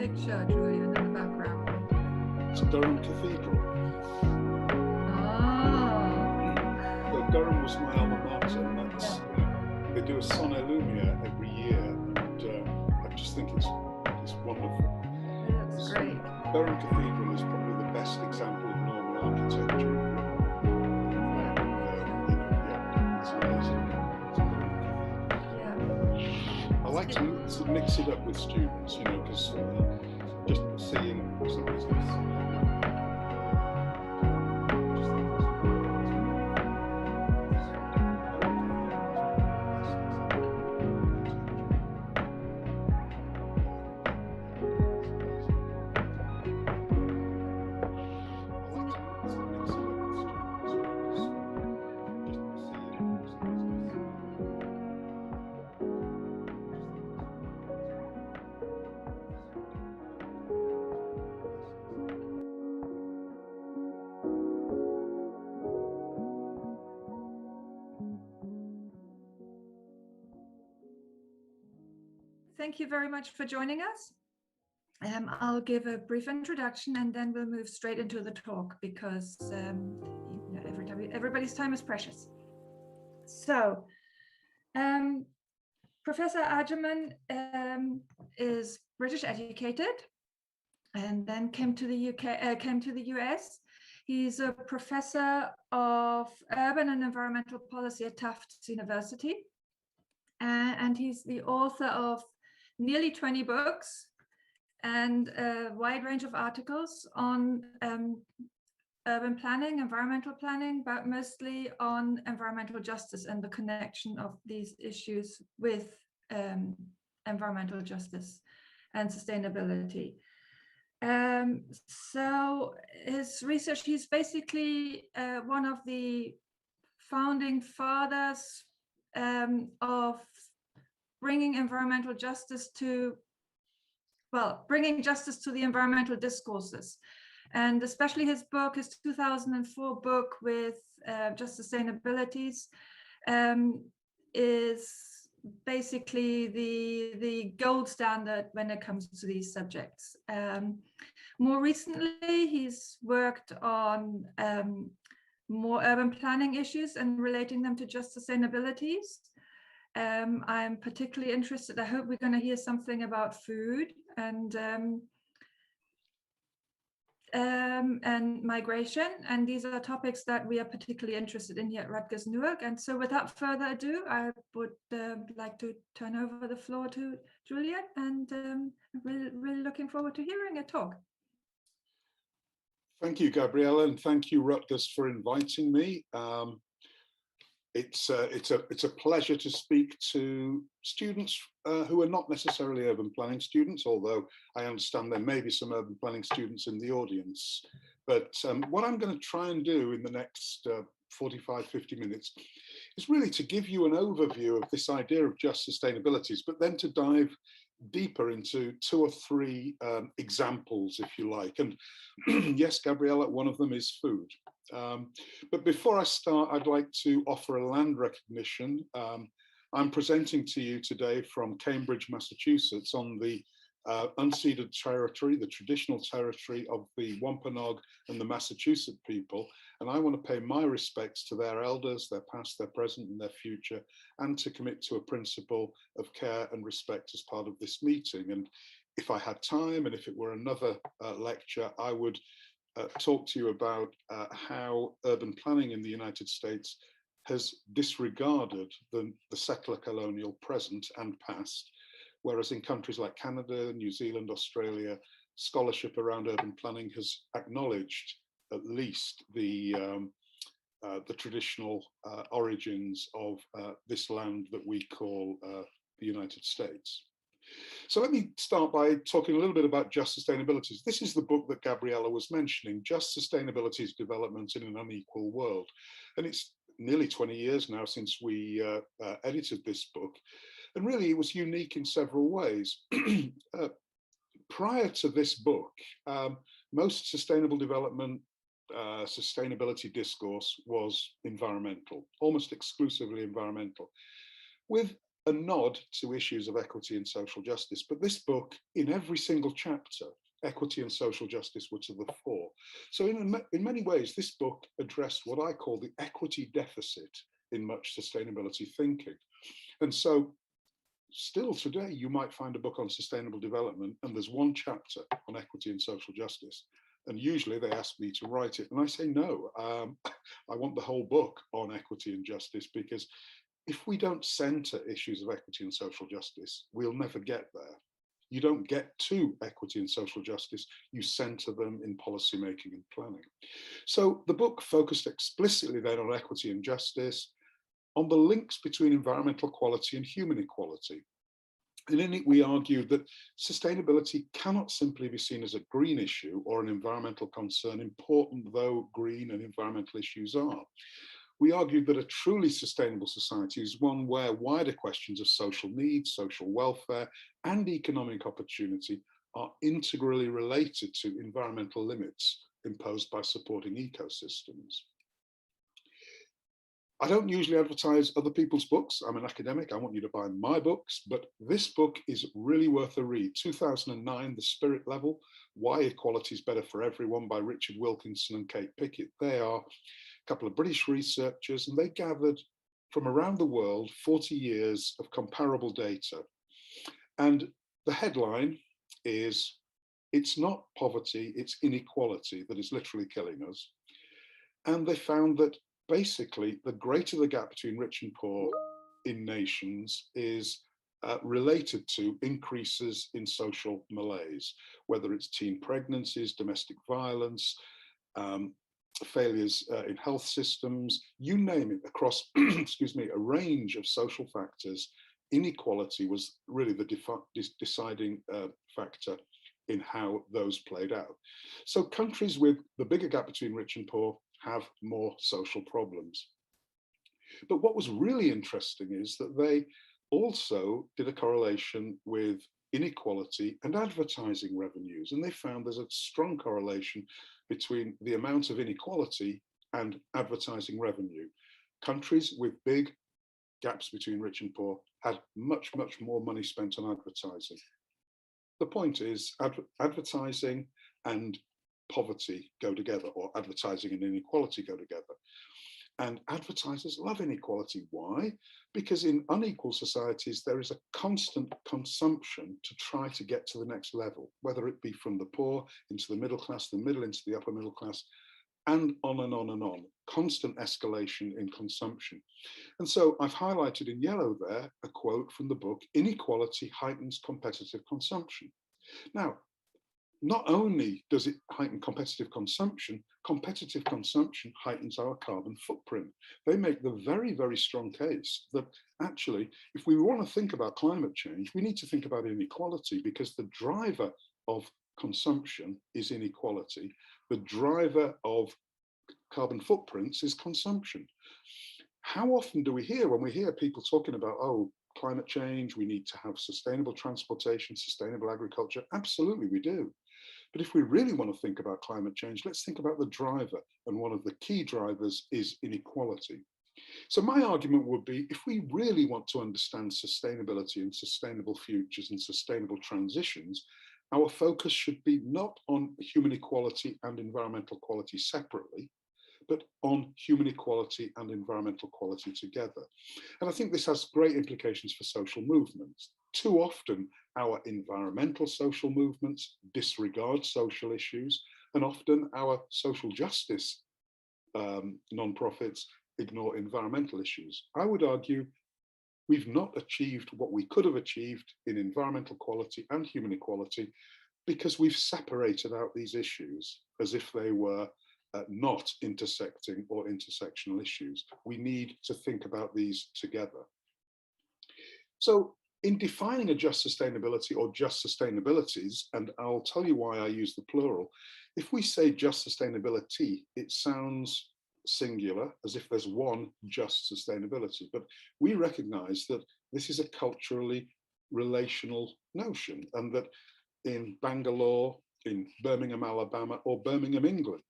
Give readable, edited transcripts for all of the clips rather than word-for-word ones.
picture, Julian, in the background? It's Durham Cathedral. Oh. So Durham was my alma mater, and that's, they do a Sonne Lumia every year, and I just think it's wonderful. That's great. Durham Cathedral is probably the best example of Norman architecture. It's amazing. I like to mix it up with students, you know, because just seeing somebody's Thank you very much for joining us. I'll give a brief introduction and then we'll move straight into the talk because everybody's time is precious. So, Professor Agyeman is British educated and then came to the US. He's a professor of urban and environmental policy at Tufts University, and he's the author of nearly 20 books and a wide range of articles on urban planning, environmental planning, but mostly on environmental justice and the connection of these issues with environmental justice and sustainability. So his research, he's basically one of the founding fathers of bringing environmental justice to, bringing justice to the environmental discourses. And especially his book, his 2004 book with Just Sustainabilities, is basically the gold standard when it comes to these subjects. More recently, he's worked on more urban planning issues and relating them to just sustainabilities. I'm particularly interested, I hope we're going to hear something about food and migration, and these are topics that we are particularly interested in here at Rutgers-Newark. And so without further ado, I would like to turn over the floor to Julian, and really looking forward to hearing a talk. Thank you, Gabriella, and thank you, Rutgers, for inviting me. It's a pleasure to speak to students who are not necessarily urban planning students, although I understand there may be some urban planning students in the audience. But what I'm going to try and do in the next 45, 50 minutes is really to give you an overview of this idea of just sustainabilities, but then to dive deeper into two or three examples, if you like. And yes, Gabriella, one of them is food. But before I start, I'd like to offer a land recognition. I'm presenting to you today from Cambridge, Massachusetts, on the unceded territory, the traditional territory of the Wampanoag and the Massachusetts people. And I want to pay my respects to their elders, their past, their present, and their future, and to commit to a principle of care and respect as part of this meeting. And if I had time, and if it were another lecture, I would talk to you about how urban planning in the United States has disregarded the settler colonial present and past, whereas in countries like Canada, New Zealand, Australia, scholarship around urban planning has acknowledged at least the traditional origins of this land that we call the United States. So let me start by talking a little bit about Just Sustainabilities. This is the book that Gabriella was mentioning, Just Sustainabilities: Development in an Unequal World. And it's nearly 20 years now since we edited this book. And really it was unique in several ways. Prior to this book, most sustainable development, sustainability discourse was environmental, almost exclusively environmental, with a nod to issues of equity and social justice. But this book, in every single chapter, equity and social justice were to the fore. So in many ways, this book addressed what I call the equity deficit in much sustainability thinking. And so still today, you might find a book on sustainable development and there's one chapter on equity and social justice. And usually they ask me to write it. And I say, no, I want the whole book on equity and justice, because if we don't center issues of equity and social justice, we'll never get there. You don't get to equity and social justice, you center them in policy making and planning. So the book focused explicitly then on equity and justice, on the links between environmental quality and human equality. And in it, we argued that sustainability cannot simply be seen as a green issue or an environmental concern, important though green and environmental issues are. We argued that a truly sustainable society is one where wider questions of social needs, social welfare, and economic opportunity are integrally related to environmental limits imposed by supporting ecosystems. I don't usually advertise other people's books. I'm an academic. I want you to buy my books, but this book is really worth a read. 2009, The Spirit Level, Why Equality is Better for Everyone by Richard Wilkinson and Kate Pickett. They are a couple of British researchers, and they gathered from around the world 40 years of comparable data. And the headline is, it's not poverty, it's inequality that is literally killing us. And they found that basically, the greater the gap between rich and poor in nations is related to increases in social malaise, whether it's teen pregnancies, domestic violence, failures in health systems, you name it, across, excuse me, a range of social factors. Inequality was really the deciding factor in how those played out. So countries with the bigger gap between rich and poor have more social problems. But what was really interesting is that they also did a correlation with inequality and advertising revenues. And they found there's a strong correlation between the amount of inequality and advertising revenue. Countries with big gaps between rich and poor had much, much more money spent on advertising. The point is, advertising and poverty go together, or advertising and inequality go together. And advertisers love inequality. Why? Because in unequal societies, there is a constant consumption to try to get to the next level, whether it be from the poor into the middle class, the middle into the upper middle class, and on and on and on. Constant escalation in consumption. And so I've highlighted in yellow there a quote from the book, "Inequality heightens competitive consumption." Now, not only does it heighten competitive consumption heightens our carbon footprint. They make the very, very strong case that actually, if we want to think about climate change, we need to think about inequality, because the driver of consumption is inequality. The driver of carbon footprints is consumption. How often do we hear, when we hear people talking about, oh, climate change, we need to have sustainable transportation, sustainable agriculture? Absolutely, we do. But if we really want to think about climate change, let's think about the driver. And one of the key drivers is inequality. So my argument would be, if we really want to understand sustainability and sustainable futures and sustainable transitions, our focus should be not on human equality and environmental quality separately, but on human equality and environmental quality together. And I think this has great implications for social movements. Too often, our environmental social movements disregard social issues, and often our social justice non-profits ignore environmental issues. I would argue we've not achieved what we could have achieved in environmental quality and human equality, because we've separated out these issues as if they were not intersecting or intersectional issues. We need to think about these together. So in defining a just sustainability or just sustainabilities, and I'll tell you why I use the plural, if we say just sustainability, it sounds singular, as if there's one just sustainability, but we recognize that this is a culturally relational notion, and that in Bangalore, in Birmingham, Alabama, or Birmingham, England,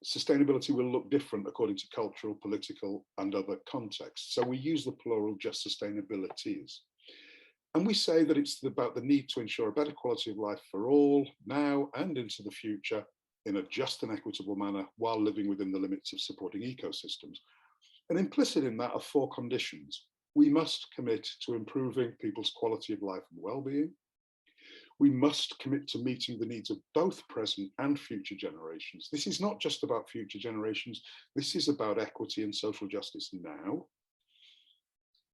sustainability will look different according to cultural, political, and other contexts. So we use the plural just sustainabilities. And we say that it's about the need to ensure a better quality of life for all now and into the future in a just and equitable manner while living within the limits of supporting ecosystems. And implicit in that are 4 conditions. We must commit to improving people's quality of life and well-being. We must commit to meeting the needs of both present and future generations. This is not just about future generations. This is about equity and social justice now.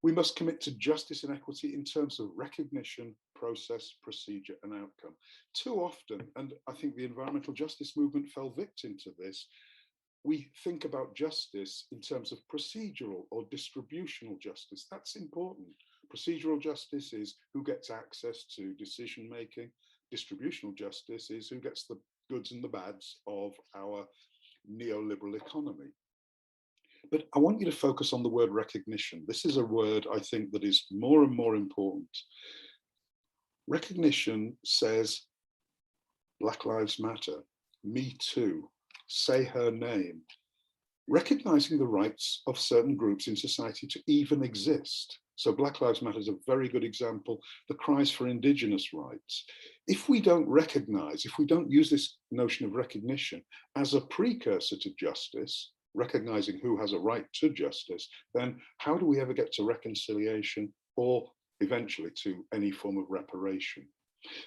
We must commit to justice and equity in terms of recognition, process, procedure, and outcome. Too often, and I think the environmental justice movement fell victim to this, we think about justice in terms of procedural or distributional justice. That's important. Procedural justice is who gets access to decision making. Distributional justice is who gets the goods and the bads of our neoliberal economy. But I want you to focus on the word recognition. This is a word I think that is more and more important. Recognition says Black Lives Matter, Me Too, say her name, recognizing the rights of certain groups in society to even exist. So Black Lives Matter is a very good example, the cries for Indigenous rights. If we don't recognize, if we don't use this notion of recognition as a precursor to justice, recognizing who has a right to justice, then how do we ever get to reconciliation or eventually to any form of reparation?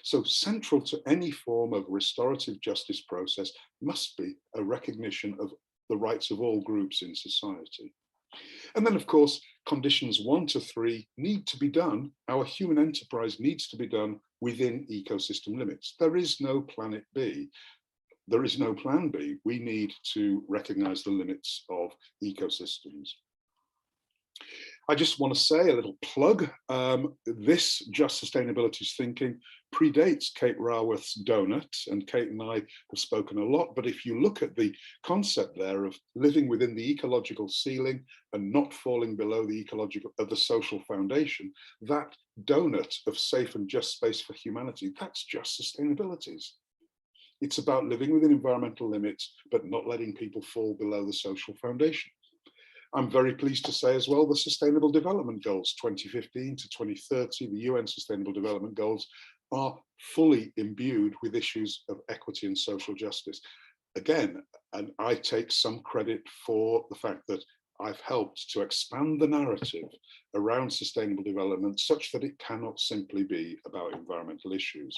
So central to any form of restorative justice process must be a recognition of the rights of all groups in society. And then, of course, conditions 1 to 3 need to be done. Our human enterprise needs to be done within ecosystem limits. There is no planet B. There is no plan B. We need to recognize the limits of ecosystems. I just want to say a little plug. This Just Sustainabilities thinking predates Kate Raworth's donut, and Kate and I have spoken a lot, but if you look at the concept there of living within the ecological ceiling and not falling below the social foundation, that donut of safe and just space for humanity, that's just sustainabilities. It's about living within environmental limits, but not letting people fall below the social foundation. I'm very pleased to say as well, the Sustainable Development Goals 2015 to 2030, the UN Sustainable Development Goals, are fully imbued with issues of equity and social justice. Again, and I take some credit for the fact that I've helped to expand the narrative around sustainable development such that it cannot simply be about environmental issues.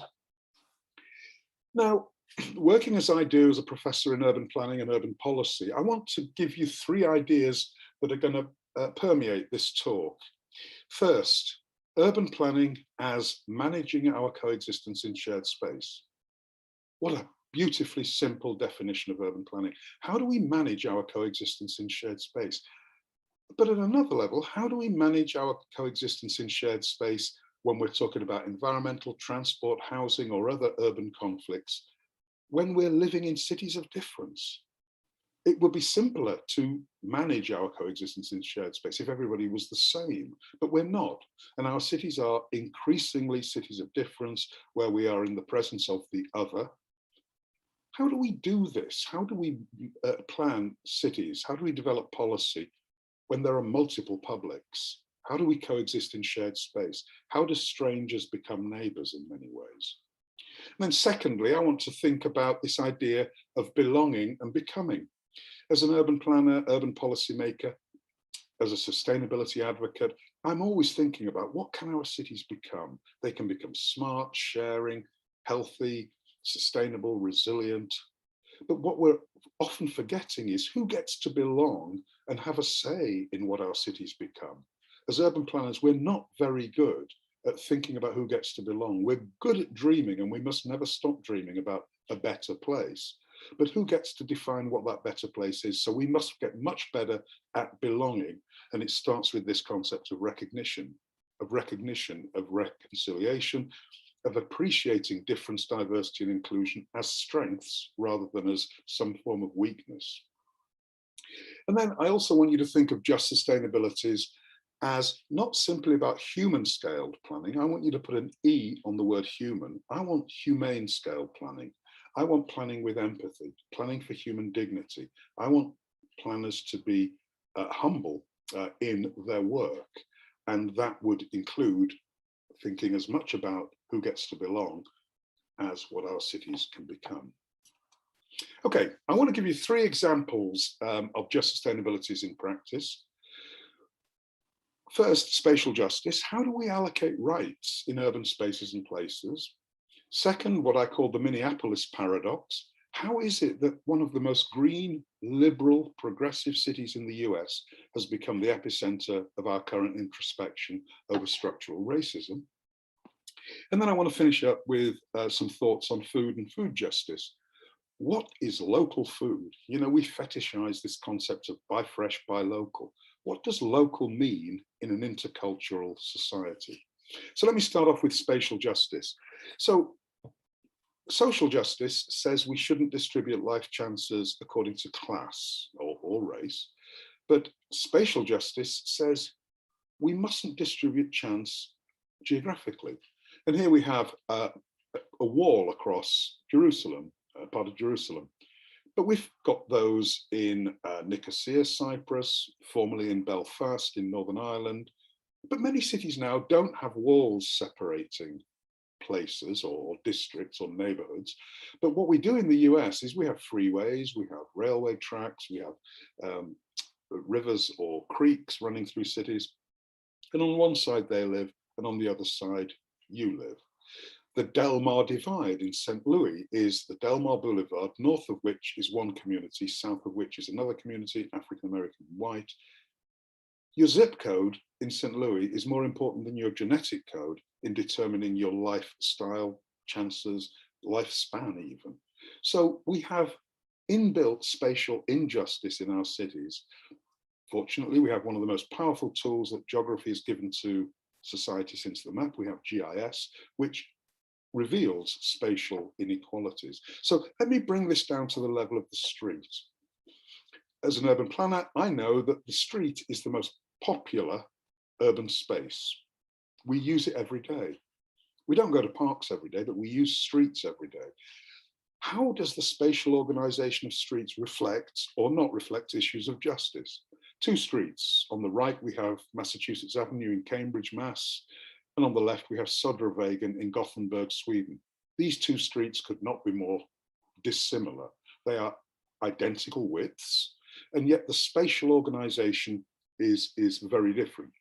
Now, working as I do as a professor in urban planning and urban policy, I want to give you 3 ideas that are going to permeate this talk. First, urban planning as managing our coexistence in shared space. What a beautifully simple definition of urban planning. How do we manage our coexistence in shared space? But at another level, how do we manage our coexistence in shared space when we're talking about environmental, transport, housing, or other urban conflicts, when we're living in cities of difference? It would be simpler to manage our coexistence in shared space if everybody was the same, but we're not. And our cities are increasingly cities of difference, where we are in the presence of the other. How do we do this? How do we plan cities? How do we develop policy when there are multiple publics? How do we coexist in shared space? How do strangers become neighbors in many ways? And then secondly, I want to think about this idea of belonging and becoming. As an urban planner, urban policymaker, as a sustainability advocate, I'm always thinking about what can our cities become? They can become smart, sharing, healthy, sustainable, resilient. But what we're often forgetting is who gets to belong and have a say in what our cities become. As urban planners, we're not very good at thinking about who gets to belong. We're good at dreaming, and we must never stop dreaming about a better place. But who gets to define what that better place is? So we must get much better at belonging. And it starts with this concept of recognition, of reconciliation, of appreciating difference, diversity, and inclusion as strengths rather than as some form of weakness. And then I also want you to think of just sustainabilities as not simply about human scaled planning. I want you to put an E on the word human. I want humane scale planning. I want planning with empathy, planning for human dignity. I want planners to be humble in their work. And that would include thinking as much about who gets to belong as what our cities can become. Okay, I want to give you 3 examples of just sustainabilities in practice. First, spatial justice. How do we allocate rights in urban spaces and places? Second, what I call the Minneapolis paradox. How is it that one of the most green, liberal, progressive cities in the US has become the epicenter of our current introspection over structural racism? And then I want to finish up with some thoughts on food and food justice. What is local food? You know, we fetishize this concept of buy fresh, buy local. What does local mean in an intercultural society? So let me start off with spatial justice. So social justice says we shouldn't distribute life chances according to class or race, but spatial justice says we mustn't distribute chance geographically. And here we have a wall across Jerusalem, part of Jerusalem. But we've got those in Nicosia, Cyprus, formerly in Belfast in Northern Ireland. But many cities now don't have walls separating places or districts or neighborhoods. But what we do in the US is we have freeways, we have railway tracks, we have rivers or creeks running through cities. And on one side they live, and on the other side you live. The Del Mar Divide in St. Louis is the Del Mar Boulevard, north of which is one community, south of which is another community, African-American white. Your zip code in St. Louis is more important than your genetic code in determining your lifestyle, chances, lifespan even. So we have inbuilt spatial injustice in our cities. Fortunately, we have one of the most powerful tools that geography has given to society since the map. We have GIS, which reveals spatial inequalities. So let me bring this down to the level of the street. As an urban planner, I know that the street is the most popular urban space. We use it every day. We don't go to parks every day, but we use streets every day. How does the spatial organization of streets reflect or not reflect issues of justice? 2 streets. On the right, we have Massachusetts Avenue in Cambridge, Mass. And on the left, we have Södervägen in Gothenburg, Sweden. These 2 streets could not be more dissimilar. They are identical widths, and yet the spatial organization is very different.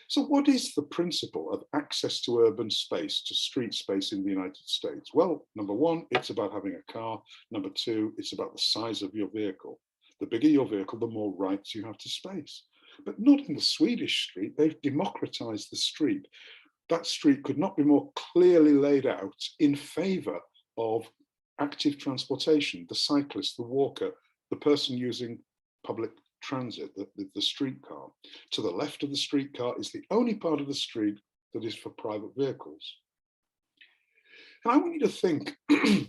So what is the principle of access to urban space, to street space in the United States? Well, number 1, it's about having a car. Number 2, it's about the size of your vehicle. The bigger your vehicle, the more rights you have to space. But not in the Swedish street. They've democratized the street. That street could not be more clearly laid out in favor of active transportation, the cyclist, the walker, the person using public transit, the streetcar. To the left of the streetcar is the only part of the street that is for private vehicles. And I want you to think,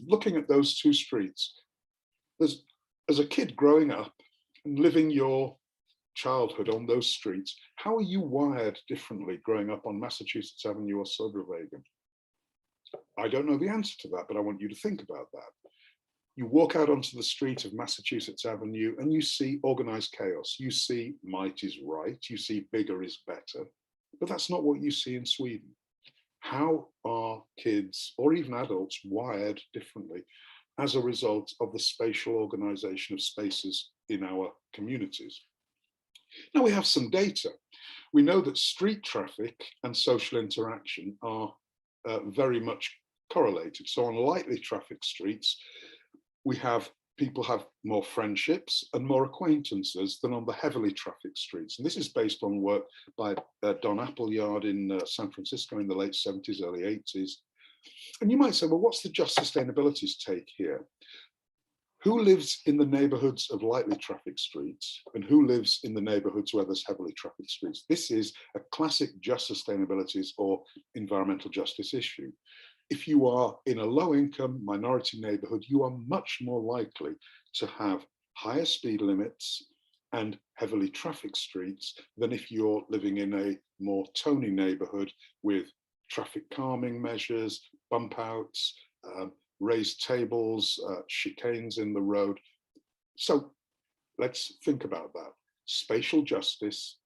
looking at those 2 streets, as a kid growing up and living your childhood on those streets, how are you wired differently growing up on Massachusetts Avenue or Södervägen? I don't know the answer to that, but I want you to think about that. You walk out onto the street of Massachusetts Avenue and you see organized chaos. You see might is right, you see bigger is better, but that's not what you see in Sweden. How are kids or even adults wired differently as a result of the spatial organization of spaces in our communities? Now we have some data. We know that street traffic and social interaction are very much correlated. So on lightly trafficked streets, people have more friendships and more acquaintances than on the heavily trafficked streets. And this is based on work by Don Appleyard in San Francisco in the late 70s, early 80s. And you might say, well, what's the Just Sustainabilities take here? Who lives in the neighborhoods of lightly trafficked streets and who lives in the neighborhoods where there's heavily trafficked streets? This is a classic Just Sustainabilities or environmental justice issue. If you are in a low-income minority neighborhood, you are much more likely to have higher speed limits and heavily trafficked streets than if you're living in a more Tony neighborhood with traffic calming measures, bump outs, raised tables, chicanes in the road. So let's think about that. Spatial justice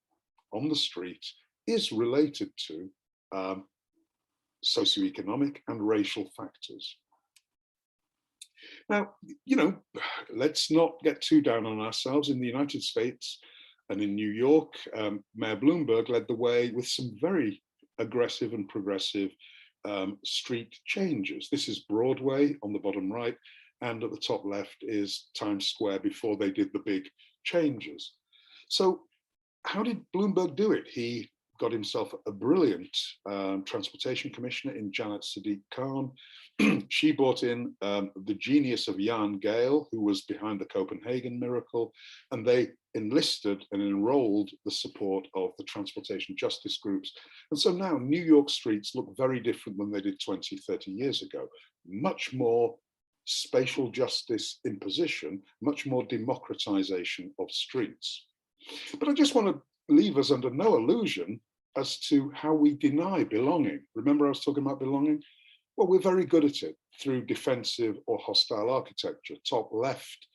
on the street is related to socioeconomic and racial factors. Now, you know, let's not get too down on ourselves. In the United States and in New York, Mayor Bloomberg led the way with some very aggressive and progressive street changes. This is Broadway on the bottom right, and at the top left is Times Square before they did the big changes. So how did Bloomberg do it? He got himself a brilliant transportation commissioner in Janet Sadiq Khan. She brought in the genius of Jan Gehl, who was behind the Copenhagen miracle, and they enlisted and enrolled the support of the transportation justice groups. And so now New York streets look very different than they did 20, 30 years ago. Much more spatial justice imposition, much more democratization of streets. But I just want to leave us under no illusion as to how we deny belonging. Remember I was talking about belonging? Well, we're very good at it through defensive or hostile architecture. Top left,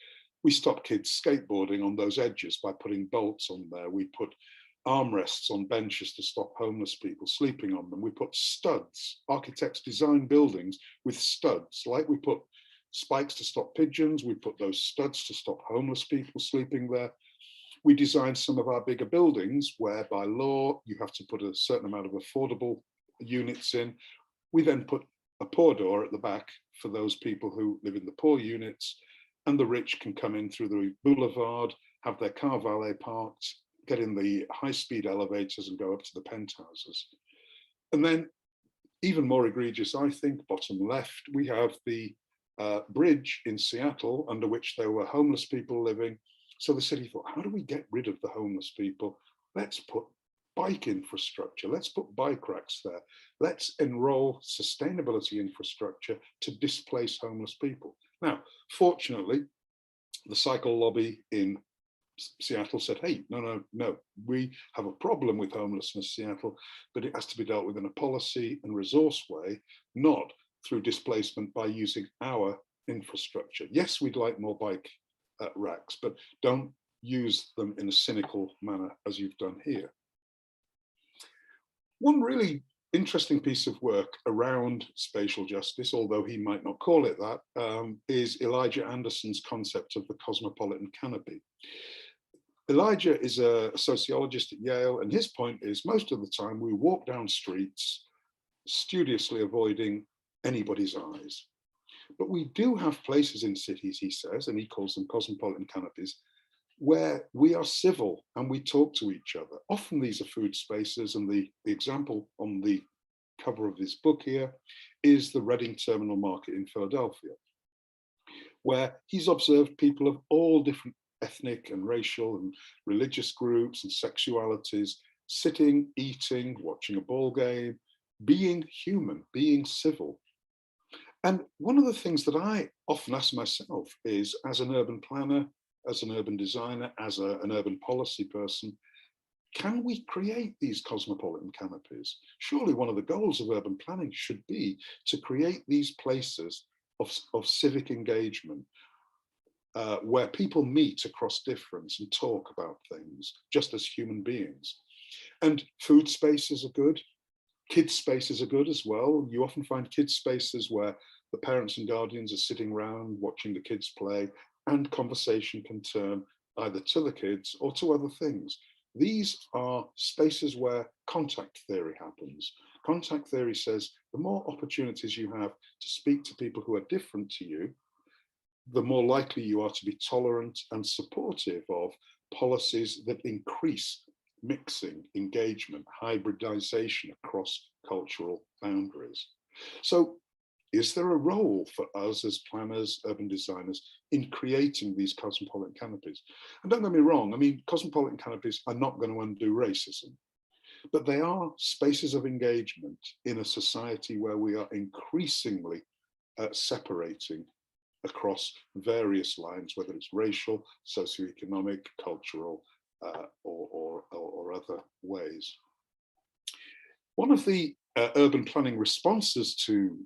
we stop kids skateboarding on those edges by putting bolts on there. We put armrests on benches to stop homeless people sleeping on them. We put studs. Architects design buildings with studs, like we put spikes to stop pigeons. We put those studs to stop homeless people sleeping there. We designed some of our bigger buildings where by law you have to put a certain amount of affordable units in. We then put a poor door at the back for those people who live in the poor units, and the rich can come in through the boulevard, have their car valet parked, get in the high-speed elevators and go up to the penthouses. And then, even more egregious, I think, bottom left, we have the bridge in Seattle under which there were homeless people living. So the city thought, how do we get rid of the homeless people? Let's put bike infrastructure. Let's put bike racks there. Let's enroll sustainability infrastructure to displace homeless people. Now, fortunately, the cycle lobby in Seattle said, hey, no, we have a problem with homelessness, Seattle, but it has to be dealt with in a policy and resource way, not through displacement by using our infrastructure. Yes, we'd like more bike racks, but don't use them in a cynical manner as you've done here. One really interesting piece of work around spatial justice, although he might not call it that, is Elijah Anderson's concept of the cosmopolitan canopy. Elijah is a sociologist at Yale, and his point is most of the time we walk down streets studiously avoiding anybody's eyes. But we do have places in cities, he says, and he calls them cosmopolitan canopies, where we are civil and we talk to each other. Often these are food spaces, and the example on the cover of this book here is the Reading Terminal Market in Philadelphia, where he's observed people of all different ethnic and racial and religious groups and sexualities sitting, eating, watching a ball game, being human, being civil. And one of the things that I often ask myself is, as an urban planner, as an urban designer, as an urban policy person, can we create these cosmopolitan canopies? Surely one of the goals of urban planning should be to create these places of civic engagement, where people meet across difference and talk about things just as human beings. And food spaces are good. Kids spaces are good as well. You often find kids spaces where the parents and guardians are sitting around watching the kids play, and conversation can turn either to the kids or to other things. These are spaces where contact theory happens. Contact theory says the more opportunities you have to speak to people who are different to you, the more likely you are to be tolerant and supportive of policies that increase mixing, engagement, hybridization across cultural boundaries. So is there a role for us as planners, urban designers, in creating these cosmopolitan canopies? And don't get me wrong, I mean, cosmopolitan canopies are not going to undo racism, but they are spaces of engagement in a society where we are increasingly separating across various lines, whether it's racial, socioeconomic, cultural, or other ways. One of the urban planning responses to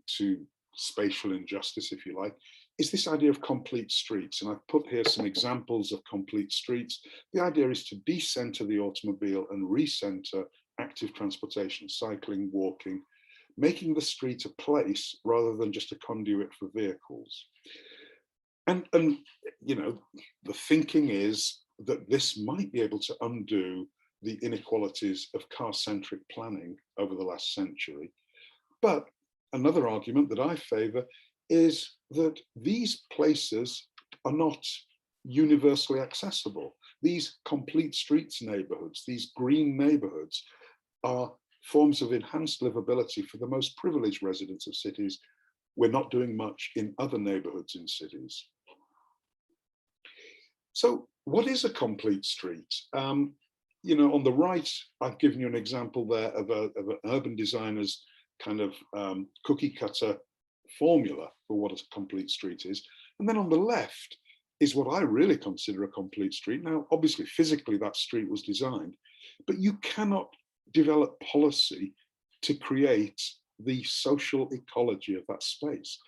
spatial injustice, if you like, is this idea of complete streets. And I've put here some examples of complete streets. The idea is to decenter the automobile and recenter active transportation, cycling, walking, making the street a place rather than just a conduit for vehicles. And you know, the thinking is that this might be able to undo the inequalities of car-centric planning over the last century. But another argument that I favor is that these places are not universally accessible. These complete streets neighborhoods, these green neighborhoods, are forms of enhanced livability for the most privileged residents of cities. We're not doing much in other neighborhoods in cities. So what is a complete street? You know, on the right, I've given you an example there of an urban designer's kind of cookie cutter formula for what a complete street is. And then on the left is what I really consider a complete street. Now, obviously, physically, that street was designed, but you cannot develop policy to create the social ecology of that space.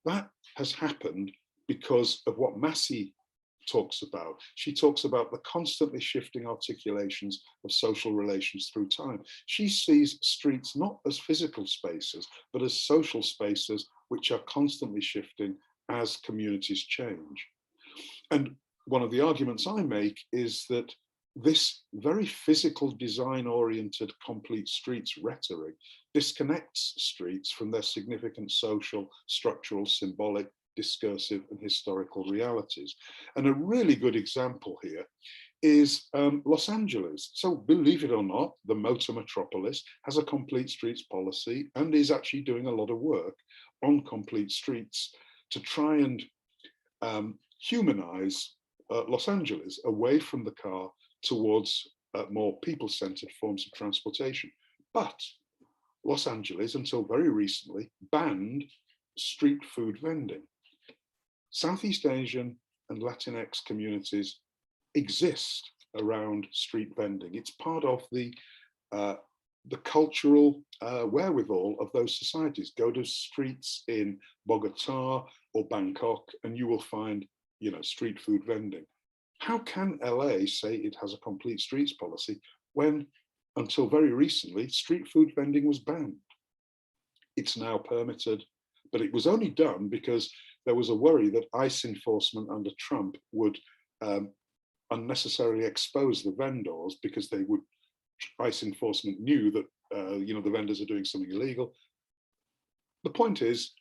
That has happened because of what Massey talks about. She talks about the constantly shifting articulations of social relations through time. She sees streets not as physical spaces, but as social spaces which are constantly shifting as communities change. And one of the arguments I make is that this very physical design-oriented complete streets rhetoric disconnects streets from their significant social, structural, symbolic, discursive and historical realities. And a really good example here is Los Angeles. So believe it or not, the motor metropolis has a complete streets policy and is actually doing a lot of work on complete streets to try and humanize Los Angeles away from the car towards more people-centered forms of transportation. But Los Angeles, until very recently, banned street food vending. Southeast Asian and Latinx communities exist around street vending. It's part of the cultural wherewithal of those societies. Go to streets in Bogota or Bangkok and you will find, you know, street food vending. How can LA say it has a complete streets policy when, until very recently, street food vending was banned? It's now permitted, but it was only done because there was a worry that ICE enforcement under Trump would unnecessarily expose the vendors because they would, ICE enforcement knew that you know, the vendors are doing something illegal. The point is,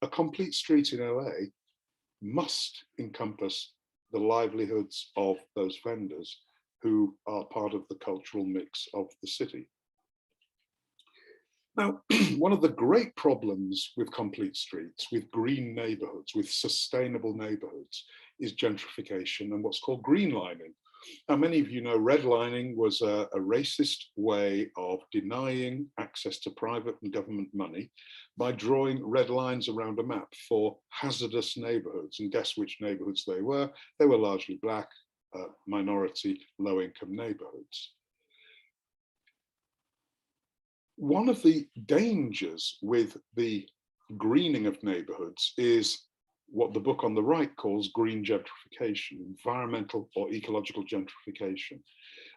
a complete street in LA must encompass the livelihoods of those vendors who are part of the cultural mix of the city. Now, one of the great problems with complete streets, with green neighborhoods, with sustainable neighborhoods, is gentrification and what's called greenlining. Now, many of you know redlining was a racist way of denying access to private and government money by drawing red lines around a map for hazardous neighborhoods. And guess which neighborhoods they were? They were largely Black, minority, low-income neighborhoods. One of the dangers with the greening of neighborhoods is what the book on the right calls green gentrification, environmental or ecological gentrification.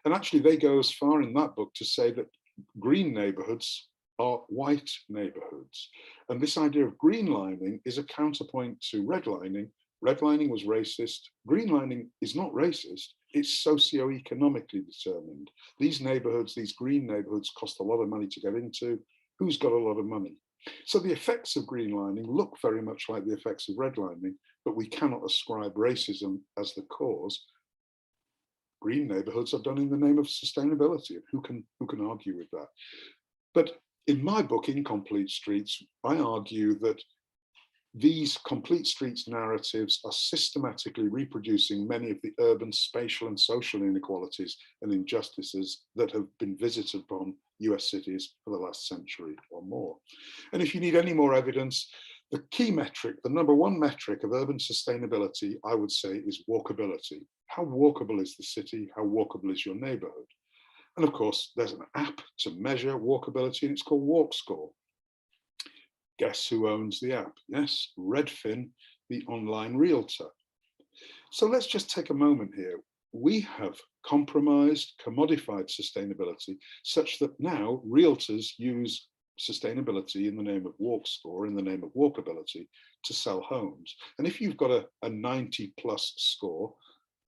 And actually they go as far in that book to say that green neighborhoods are white neighborhoods. And this idea of greenlining is a counterpoint to redlining. Redlining was racist. Greenlining is not racist. It's socioeconomically determined. These neighborhoods, these green neighborhoods, cost a lot of money to get into. Who's got a lot of money? So the effects of greenlining look very much like the effects of redlining, but we cannot ascribe racism as the cause. Green neighborhoods are done in the name of sustainability, and who can argue with that? But in my book, Incomplete Streets, I argue that these complete streets narratives are systematically reproducing many of the urban, spatial and social inequalities and injustices that have been visited upon US cities for the last century or more. And if you need any more evidence, the key metric, the number one metric of urban sustainability, I would say, is walkability. How walkable is the city? How walkable is your neighborhood? And of course, there's an app to measure walkability and it's called Walk Score. Guess who owns the app? Yes, Redfin, the online realtor. So let's just take a moment here. We have compromised, commodified sustainability such that now realtors use sustainability in the name of walk score, in the name of walkability, to sell homes. And if you've got a 90 plus score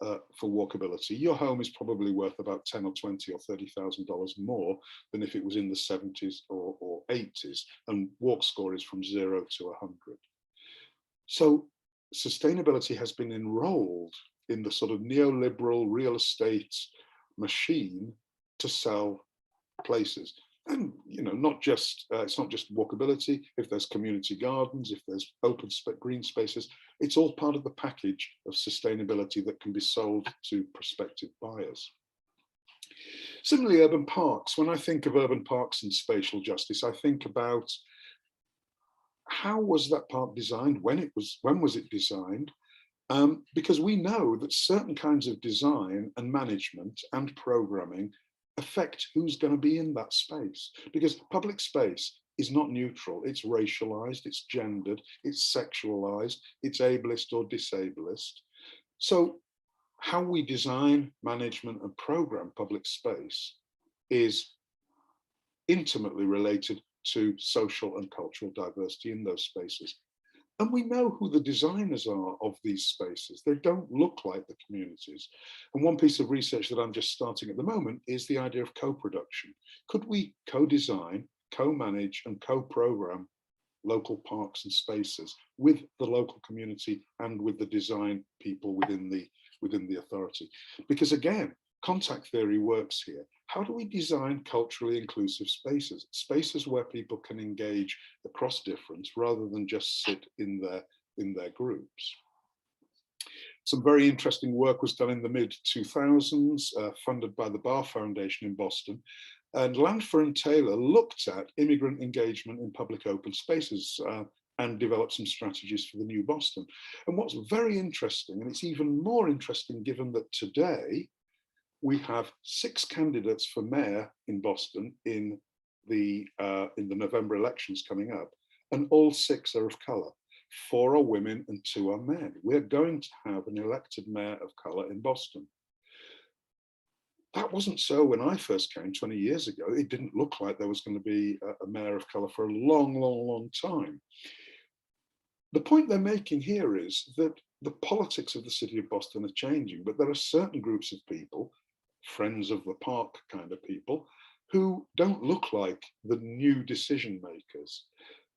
for walkability, your home is probably worth about 10 or 20 or $30,000 more than if it was in the 70s or 80s. And walk score is from 0 to 100. So sustainability has been enrolled in the sort of neoliberal real estate machine to sell places. And not just it's not just walkability. If there's community gardens, if there's open green spaces, it's all part of the package of sustainability that can be sold to prospective buyers. Similarly, urban parks. When I think of urban parks and spatial justice, I think about how was that park designed, when was it designed? Because we know that certain kinds of design and management and programming affect who's going to be in that space. Because public space is not neutral, it's racialized, it's gendered, it's sexualized, it's ableist or disableist. So how we design, management and program public space is intimately related to social and cultural diversity in those spaces. And we know who the designers are of these spaces. They don't look like the communities. And one piece of research that I'm just starting at the moment is the idea of co-production. Could we co-design, co-manage and co-program local parks and spaces with the local community and with the design people within the authority? Because again, contact theory works here. How do we design culturally inclusive spaces? Spaces where people can engage across difference rather than just sit in their groups. Some very interesting work was done in the mid-2000s, funded by the Barr Foundation in Boston. And Lanfer and Taylor looked at immigrant engagement in public open spaces and developed some strategies for the new Boston. And what's very interesting, and it's even more interesting given that today, we have 6 candidates for mayor in Boston in the November elections coming up, and all 6 are of colour. 4 are women and 2 are men. We're going to have an elected mayor of colour in Boston. That wasn't so when I first came 20 years ago. It didn't look like there was going to be a mayor of colour for a long, long, long time. The point they're making here is that the politics of the city of Boston are changing, but there are certain groups of people, friends of the park kind of people, who don't look like the new decision makers.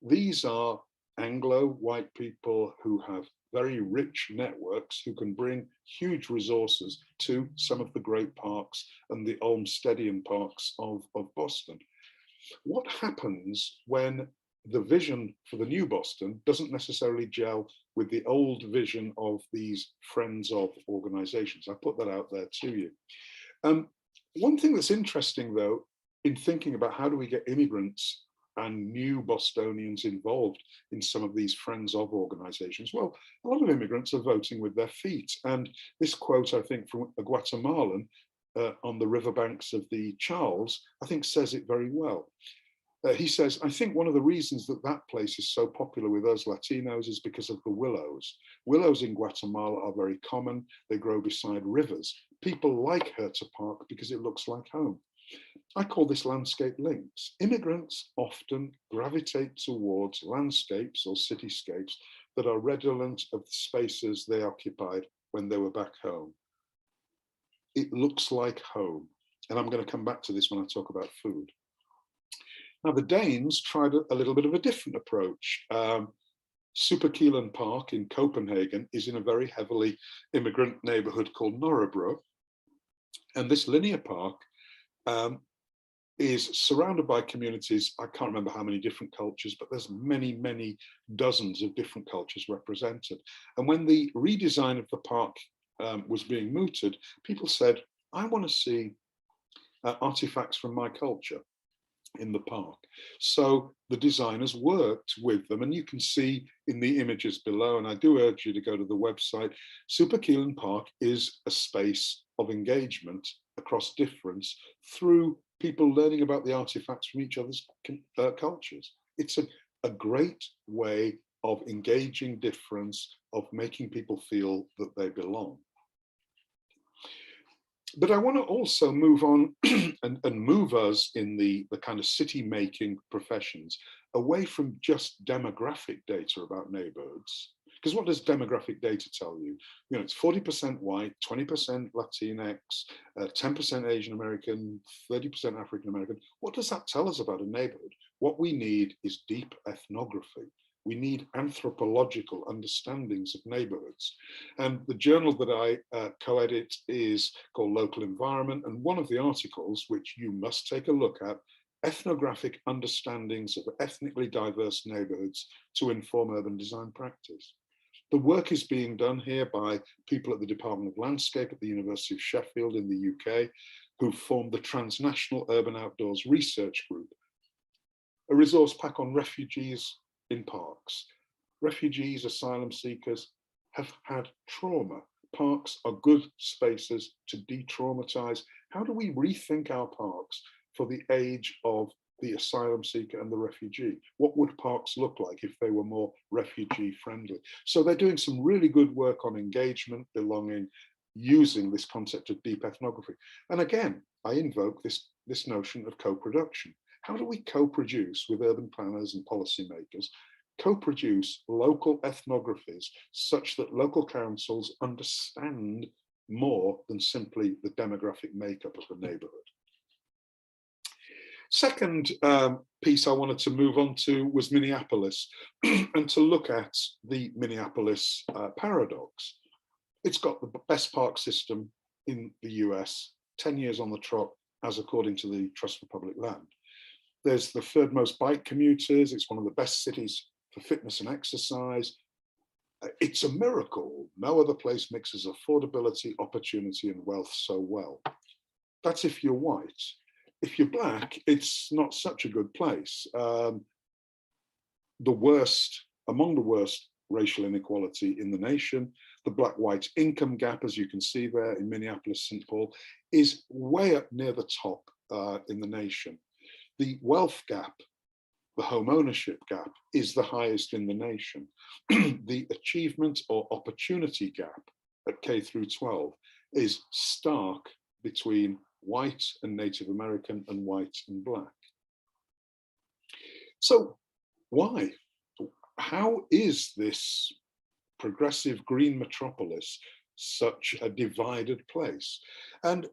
These are Anglo white people who have very rich networks, who can bring huge resources to some of the great parks and the Olmstedian parks of Boston. What happens when the vision for the new Boston doesn't necessarily gel with the old vision of these friends of organizations? I put that out there to you. One thing that's interesting, though, in thinking about how do we get immigrants and new Bostonians involved in some of these friends of organizations, well, a lot of immigrants are voting with their feet. And this quote, I think, from a Guatemalan on the riverbanks of the Charles, I think says it very well. He says, I think one of the reasons that that place is so popular with us Latinos is because of the willows. Willows in Guatemala are very common. They grow beside rivers. People like Herta Park because it looks like home. I call this landscape links. Immigrants often gravitate towards landscapes or cityscapes that are redolent of the spaces they occupied when they were back home. It looks like home. And I'm going to come back to this when I talk about food. Now, the Danes tried a little bit of a different approach. Superkilen Park in Copenhagen is in a very heavily immigrant neighborhood called Nørrebro. And this linear park is surrounded by communities. I can't remember how many different cultures, but there's many, many dozens of different cultures represented. And when the redesign of the park was being mooted, people said, I want to see artifacts from my culture in the park. So the designers worked with them, and you can see in the images below, and I do urge you to go to the website. Superkilen Park is a space of engagement across difference through people learning about the artifacts from each other's cultures. It's a great way of engaging difference, of making people feel that they belong. But I want to also move on and move us in the kind of city making professions away from just demographic data about neighborhoods. Because what does demographic data tell you? You know, it's 40% white, 20% Latinx, 10% Asian American, 30% African American. What does that tell us about a neighborhood? What we need is deep ethnography. We need anthropological understandings of neighborhoods. And the journal that I co-edit is called Local Environment. And one of the articles, which you must take a look at, ethnographic understandings of ethnically diverse neighborhoods to inform urban design practice. The work is being done here by people at the Department of Landscape at the University of Sheffield in the UK, who formed the Transnational Urban Outdoors Research Group, a resource pack on refugees in parks. Refugees, asylum seekers have had trauma. Parks are good spaces to de-traumatize. How do we rethink our parks for the age of the asylum seeker and the refugee? What would parks look like if they were more refugee friendly? So they're doing some really good work on engagement, belonging, using this concept of deep ethnography. And again, I invoke this notion of co-production. How do we co-produce with urban planners and policymakers, co-produce local ethnographies such that local councils understand more than simply the demographic makeup of the neighborhood? Second piece I wanted to move on to was Minneapolis and to look at the Minneapolis paradox. It's got the best park system in the US, 10 years on the trot, as according to the Trust for Public Land. There's the third most bike commuters. It's one of the best cities for fitness and exercise. It's a miracle. No other place mixes affordability, opportunity, and wealth so well. That's if you're white. If you're black, it's not such a good place. Among the worst racial inequality in the nation, the black-white income gap, as you can see there in Minneapolis, St. Paul, is way up near the top in the nation. The wealth gap, the home ownership gap, is the highest in the nation. The achievement or opportunity gap at K through 12 is stark between white and Native American and white and black. So why? How is this progressive green metropolis such a divided place? And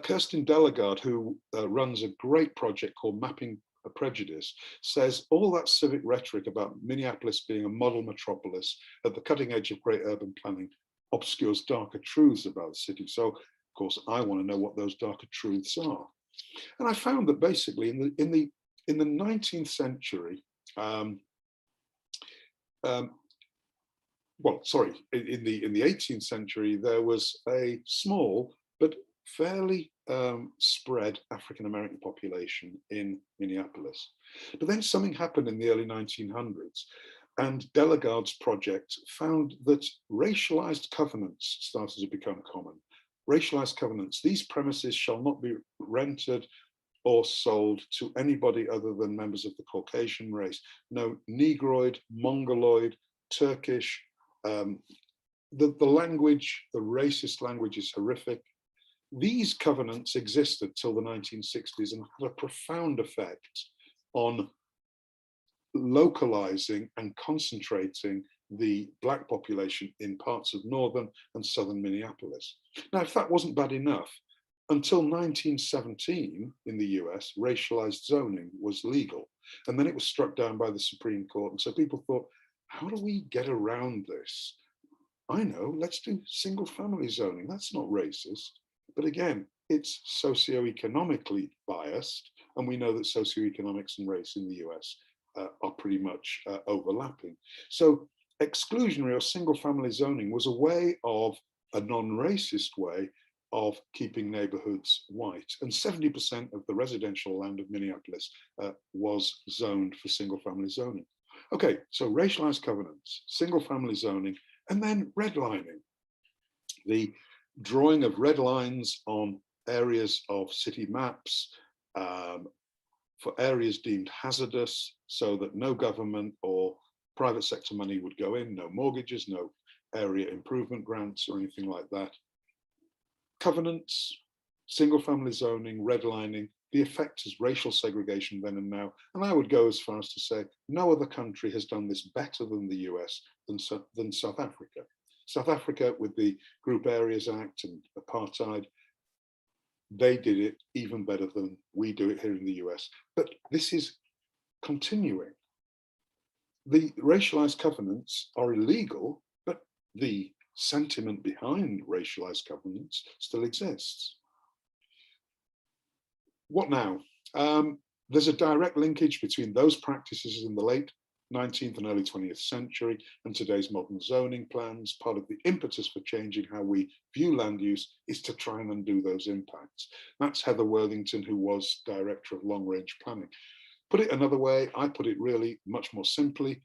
Kirsten Delegard, who runs a great project called Mapping Prejudice, says all that civic rhetoric about Minneapolis being a model metropolis at the cutting edge of great urban planning obscures darker truths about the city. So, of course, I want to know what those darker truths are. And I found that basically in the 19th century, in the 18th century, there was a small but fairly spread African-American population in Minneapolis. But then something happened in the early 1900s, and Delegard's project found that racialized covenants started to become common. Racialized covenants: these premises shall not be rented or sold to anybody other than members of the Caucasian race. No Negroid, Mongoloid, Turkish. The language, the racist language, is horrific. These covenants existed till the 1960s and had a profound effect on localizing and concentrating the black population in parts of northern and southern Minneapolis. Now, if that wasn't bad enough, until 1917 in the US, racialized zoning was legal. And then it was struck down by the Supreme Court. And so people thought, how do we get around this? I know, let's do single family zoning. That's not racist. But again, it's socioeconomically biased. And we know that socioeconomics and race in the US are pretty much overlapping. So exclusionary or single family zoning was a way of, a non-racist way of keeping neighborhoods white. And 70% of the residential land of Minneapolis was zoned for single family zoning. Okay, so racialized covenants, single family zoning, and then redlining. The drawing of red lines on areas of city maps, for areas deemed hazardous so that no government or private sector money would go in, no mortgages, no area improvement grants or anything like that. Covenants, single family zoning, redlining, the effect is racial segregation then and now. And I would go as far as to say no other country has done this better than the US, than South Africa. South Africa, with the Group Areas Act and apartheid, they did it even better than we do it here in the US. But this is continuing. The racialized covenants are illegal, but the sentiment behind racialized covenants still exists. What now? There's a direct linkage between those practices in the late 19th and early 20th century and today's modern zoning plans. Part of the impetus for changing how we view land use is to try and undo those impacts. That's Heather Worthington, who was Director of Long Range Planning. Put it another way, I put it really much more simply,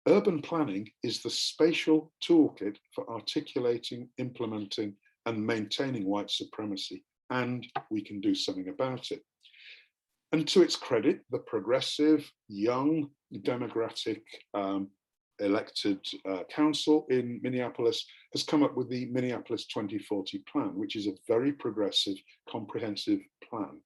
urban planning is the spatial toolkit for articulating, implementing, and maintaining white supremacy, and we can do something about it. And to its credit, the progressive, young, democratic elected council in Minneapolis has come up with the Minneapolis 2040 plan, which is a very progressive, comprehensive plan.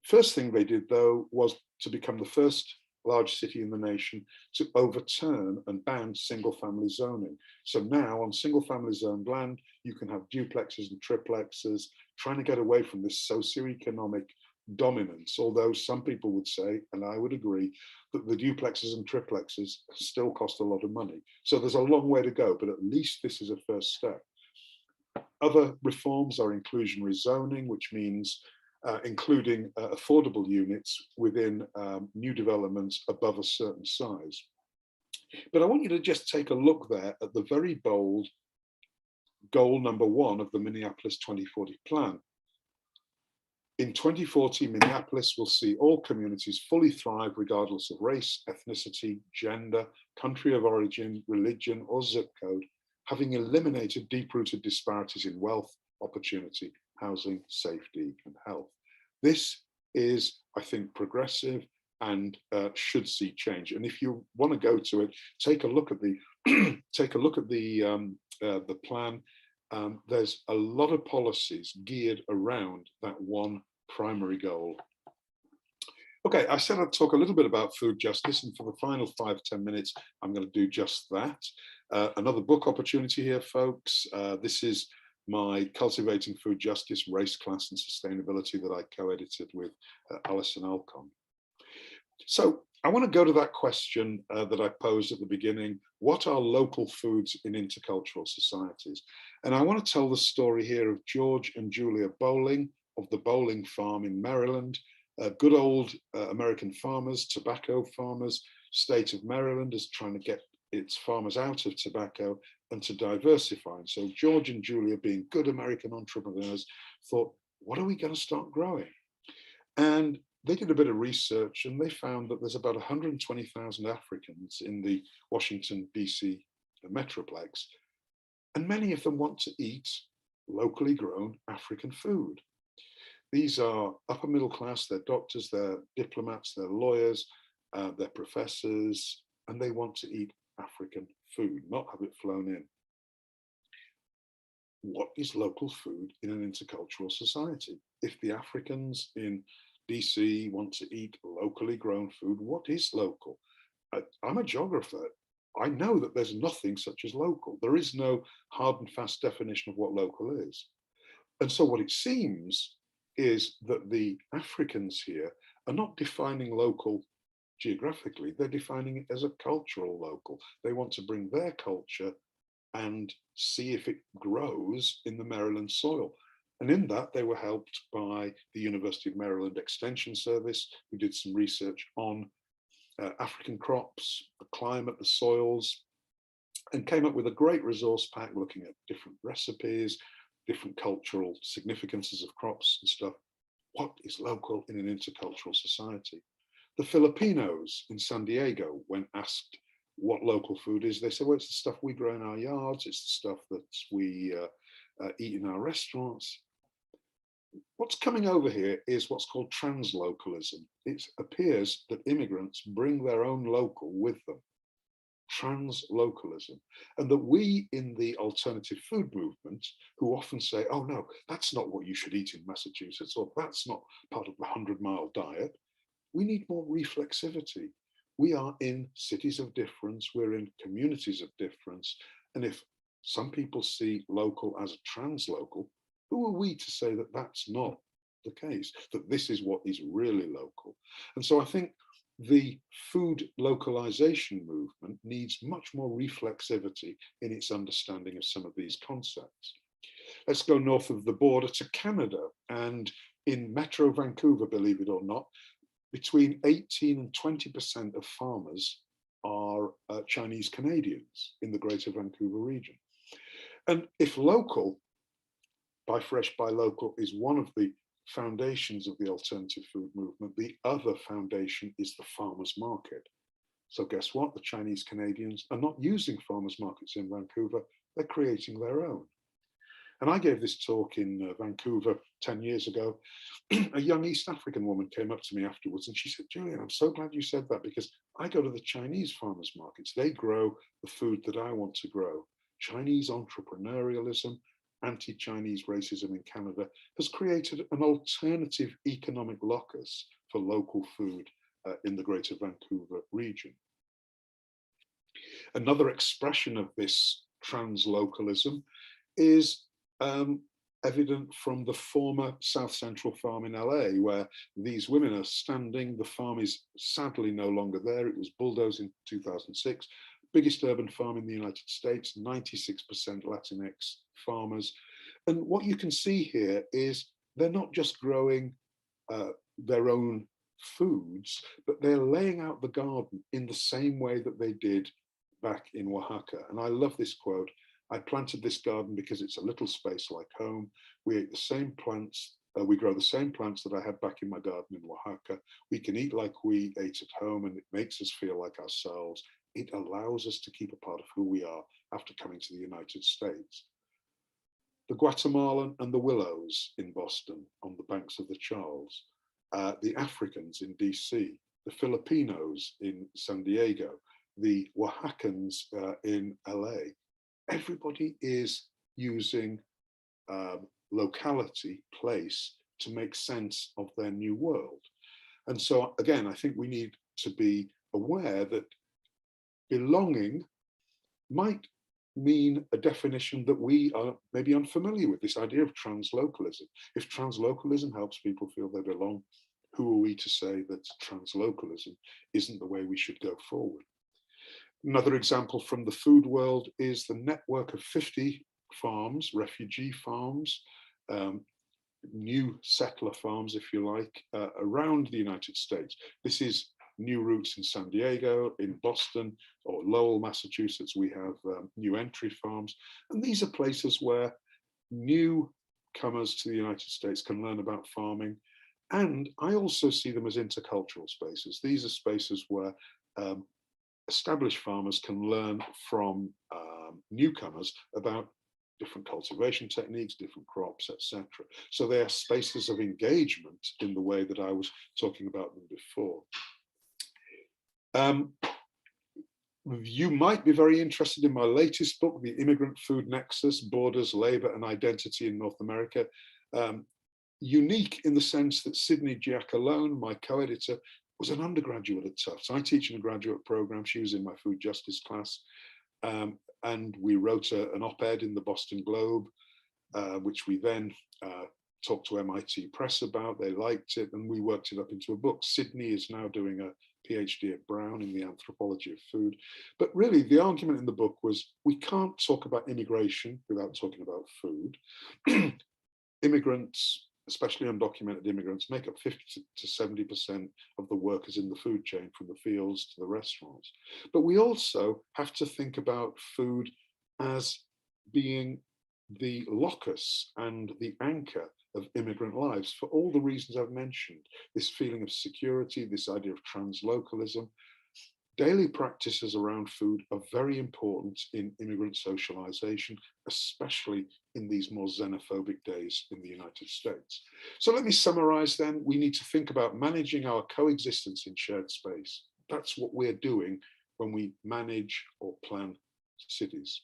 First thing they did, though, was to become the first large city in the nation to overturn and ban single-family zoning. So now on single-family zoned land, you can have duplexes and triplexes, trying to get away from this socioeconomic dominance, although some people would say, and I would agree, that the duplexes and triplexes still cost a lot of money. So there's a long way to go, but at least this is a first step. Other reforms are inclusionary zoning, which means including affordable units within new developments above a certain size. But I want you to just take a look there at the very bold goal number 1 of the Minneapolis 2040 plan. In 2040, Minneapolis will see all communities fully thrive regardless of race, ethnicity, gender, country of origin, religion, or zip code, having eliminated deep-rooted disparities in wealth, opportunity, housing, safety, and health. This is, I think, progressive and should see change. And if you want to go to it, take a look at the the plan. There's a lot of policies geared around that one primary goal. Okay, I said I'd talk a little bit about food justice, and for the final 5-10 minutes, I'm going to do just that. Another book opportunity here, folks. This is my Cultivating Food Justice, Race, Class and Sustainability that I co-edited with Alison Alcon. So I want to go to that question that I posed at the beginning. What are local foods in intercultural societies? And I want to tell the story here of George and Julia Bowling of the Bowling Farm in Maryland. Good old American farmers, tobacco farmers. State of Maryland is trying to get its farmers out of tobacco and to diversify. And so George and Julia, being good American entrepreneurs, thought, what are we going to start growing? And they did a bit of research and they found that there's about 120,000 Africans in the Washington, DC metroplex, and many of them want to eat locally grown African food. These are upper middle class, they're doctors, they're diplomats, they're lawyers, they're professors, and they want to eat African food, not have it flown in. What is local food in an intercultural society? If the Africans in DC want to eat locally grown food, what is local? I'm a geographer. I know that there's nothing such as local. There is no hard and fast definition of what local is. And so what it seems is that the Africans here are not defining local geographically, they're defining it as a cultural local. They want to bring their culture and see if it grows in the Maryland soil. And in that, they were helped by the University of Maryland Extension Service, who did some research on African crops, the climate, the soils, and came up with a great resource pack looking at different recipes, different cultural significances of crops and stuff. What is local in an intercultural society? The Filipinos in San Diego, when asked what local food is, they say, well, it's the stuff we grow in our yards, it's the stuff that we eat in our restaurants. what's coming over here is what's called translocalism. It appears that immigrants bring their own local with them. Translocalism. And that we in the alternative food movement, who often say, oh no, that's not what you should eat in Massachusetts, or that's not part of the 100-mile diet, we need more reflexivity. We are in cities of difference, we're in communities of difference, and if some people see local as a translocal, who are we to say that that's not the case, that this is what is really local? And so I think the food localization movement needs much more reflexivity in its understanding of some of these concepts. Let's go north of the border to Canada, and in Metro Vancouver, believe it or not, between 18 and 20% of farmers are Chinese Canadians in the Greater Vancouver region. And if local, buy fresh, buy local, is one of the foundations of the alternative food movement, the other foundation is the farmers market. So guess what? The Chinese Canadians are not using farmers markets in Vancouver, they're creating their own. And I gave this talk in Vancouver 10 years ago. A young East African woman came up to me afterwards and she said, Julian, I'm so glad you said that, because I go to the Chinese farmers markets. They grow the food that I want to grow. Chinese entrepreneurialism, anti-Chinese racism in Canada has created an alternative economic locus for local food in the Greater Vancouver region. Another expression of this translocalism is evident from the former South Central farm in LA, where these women are standing. The farm is sadly no longer there. It was bulldozed in 2006. Biggest urban farm in the United States, 96% Latinx farmers. And what you can see here is they're not just growing their own foods, but they're laying out the garden in the same way that they did back in Oaxaca. And I love this quote. I planted this garden because it's a little space like home. We ate the same plants, we grow the same plants that I had back in my garden in Oaxaca. We can eat like we ate at home, and it makes us feel like ourselves. It allows us to keep a part of who we are after coming to the United States. The Guatemalan and the Willows in Boston on the banks of the Charles, the Africans in DC, the Filipinos in San Diego, the Oaxacans in LA. Everybody is using locality, place, to make sense of their new world. And so again, I think we need to be aware that belonging might mean a definition that we are maybe unfamiliar with, this idea of translocalism. If translocalism helps people feel they belong, who are we to say that translocalism isn't the way we should go forward? Another example from the food world is the network of 50 farms, refugee farms, new settler farms, if you like, around the United States. This is new routes in San Diego, in Boston, or Lowell, Massachusetts. We have new entry farms. And these are places where newcomers to the United States can learn about farming. And I also see them as intercultural spaces. These are spaces where established farmers can learn from newcomers about different cultivation techniques, different crops, etc. So they are spaces of engagement in the way that I was talking about them before. You might be very interested in my latest book, The Immigrant Food Nexus, Borders, Labour and Identity in North America. Unique in the sense that Sydney Giacalone, my co-editor, was an undergraduate at Tufts. I teach in a graduate program. She was in my food justice class. And we wrote an op-ed in the Boston Globe, which we then talked to MIT Press about. They liked it, and we worked it up into a book. Sydney is now doing a PhD at Brown in the anthropology of food. But really, the argument in the book was we can't talk about immigration without talking about food. Immigrants, especially undocumented immigrants, make up 50 to 70% of the workers in the food chain, from the fields to the restaurants. But we also have to think about food as being the locus and the anchor of immigrant lives for all the reasons I've mentioned. This feeling of security, this idea of translocalism. Daily practices around food are very important in immigrant socialization, especially in these more xenophobic days in the United States. So let me summarize then. We need to think about managing our coexistence in shared space. That's what we're doing when we manage or plan cities.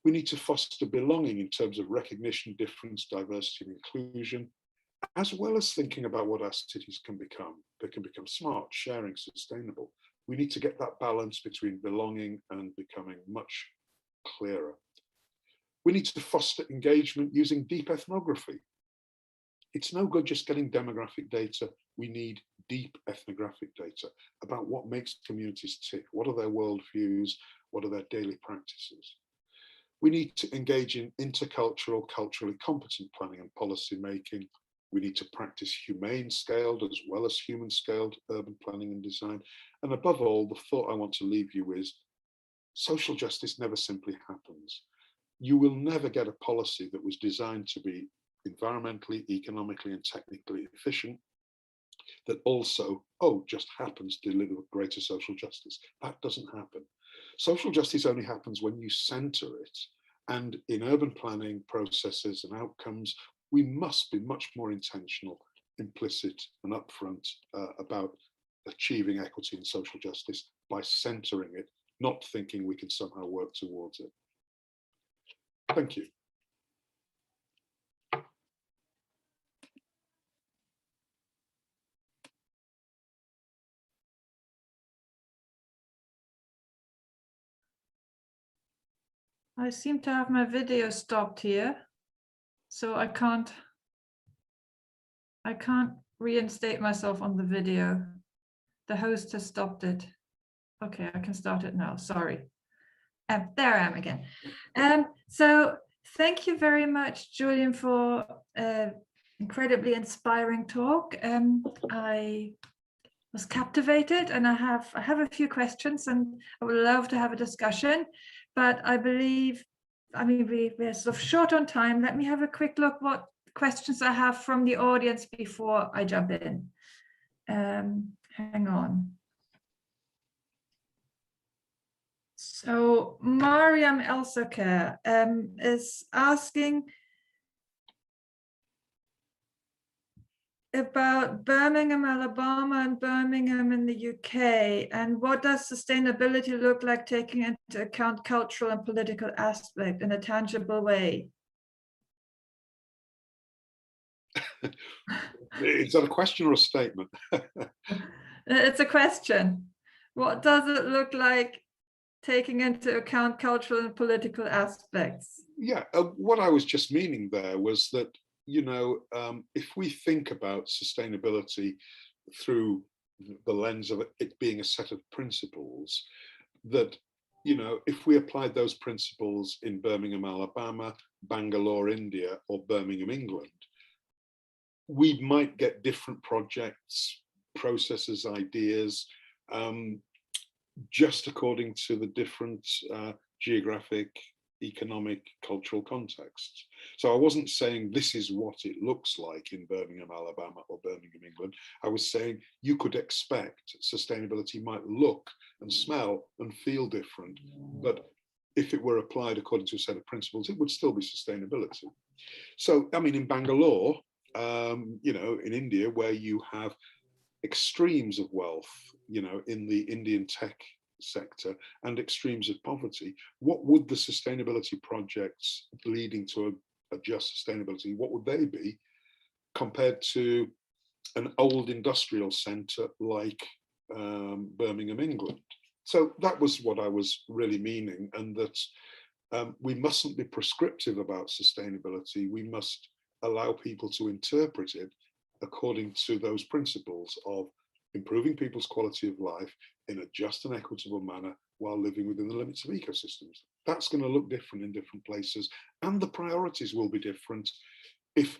We need to foster belonging in terms of recognition, difference, diversity, and inclusion, as well as thinking about what our cities can become. They can become smart, sharing, sustainable. We need to get that balance between belonging and becoming much clearer. We need to foster engagement using deep ethnography. It's no good just getting demographic data. We need deep ethnographic data about what makes communities tick. What are their worldviews? What are their daily practices? We need to engage in intercultural, culturally competent planning and policy making. We need to practice humane scaled as well as human scaled urban planning and design. And above all, the thought I want to leave you is social justice never simply happens. You will never get a policy that was designed to be environmentally, economically, and technically efficient that also, just happens to deliver greater social justice. That doesn't happen. Social justice only happens when you center it. And in urban planning processes and outcomes, we must be much more intentional, implicit, and upfront about achieving equity and social justice by centering it, not thinking we can somehow work towards it. Thank you. I seem to have my video stopped here, so I can't reinstate myself on the video. The host has stopped it. Okay, I can start it now. Sorry. There I am again. So thank you very much, Julian, for incredibly inspiring talk. I was captivated, and I have a few questions, and I would love to have a discussion. But I believe, we're sort of short on time. Let me have a quick look what questions I have from the audience before I jump in. Hang on. So Mariam Elsaker is asking about Birmingham, Alabama, and Birmingham in the UK, and what does sustainability look like taking into account cultural and political aspect in a tangible way? Is that a question or a statement? It's a question. What does it look like taking into account cultural and political aspects? Yeah, what I was just meaning there was that, if we think about sustainability through the lens of it being a set of principles, that, if we applied those principles in Birmingham, Alabama, Bangalore, India, or Birmingham, England, we might get different projects, processes, ideas, just according to the different geographic, economic, cultural contexts. So I wasn't saying this is what it looks like in Birmingham, Alabama, or Birmingham, England. I was saying you could expect sustainability might look and smell and feel different, but if it were applied according to a set of principles, it would still be sustainability. So, in Bangalore, in India, where you have extremes of wealth, in the Indian tech sector, and extremes of poverty, what would the sustainability projects leading to a just sustainability, what would they be compared to an old industrial centre like Birmingham, England? So that was what I was really meaning, and that we mustn't be prescriptive about sustainability. We must allow people to interpret it according to those principles of improving people's quality of life in a just and equitable manner while living within the limits of ecosystems. That's going to look different in different places, and the priorities will be different if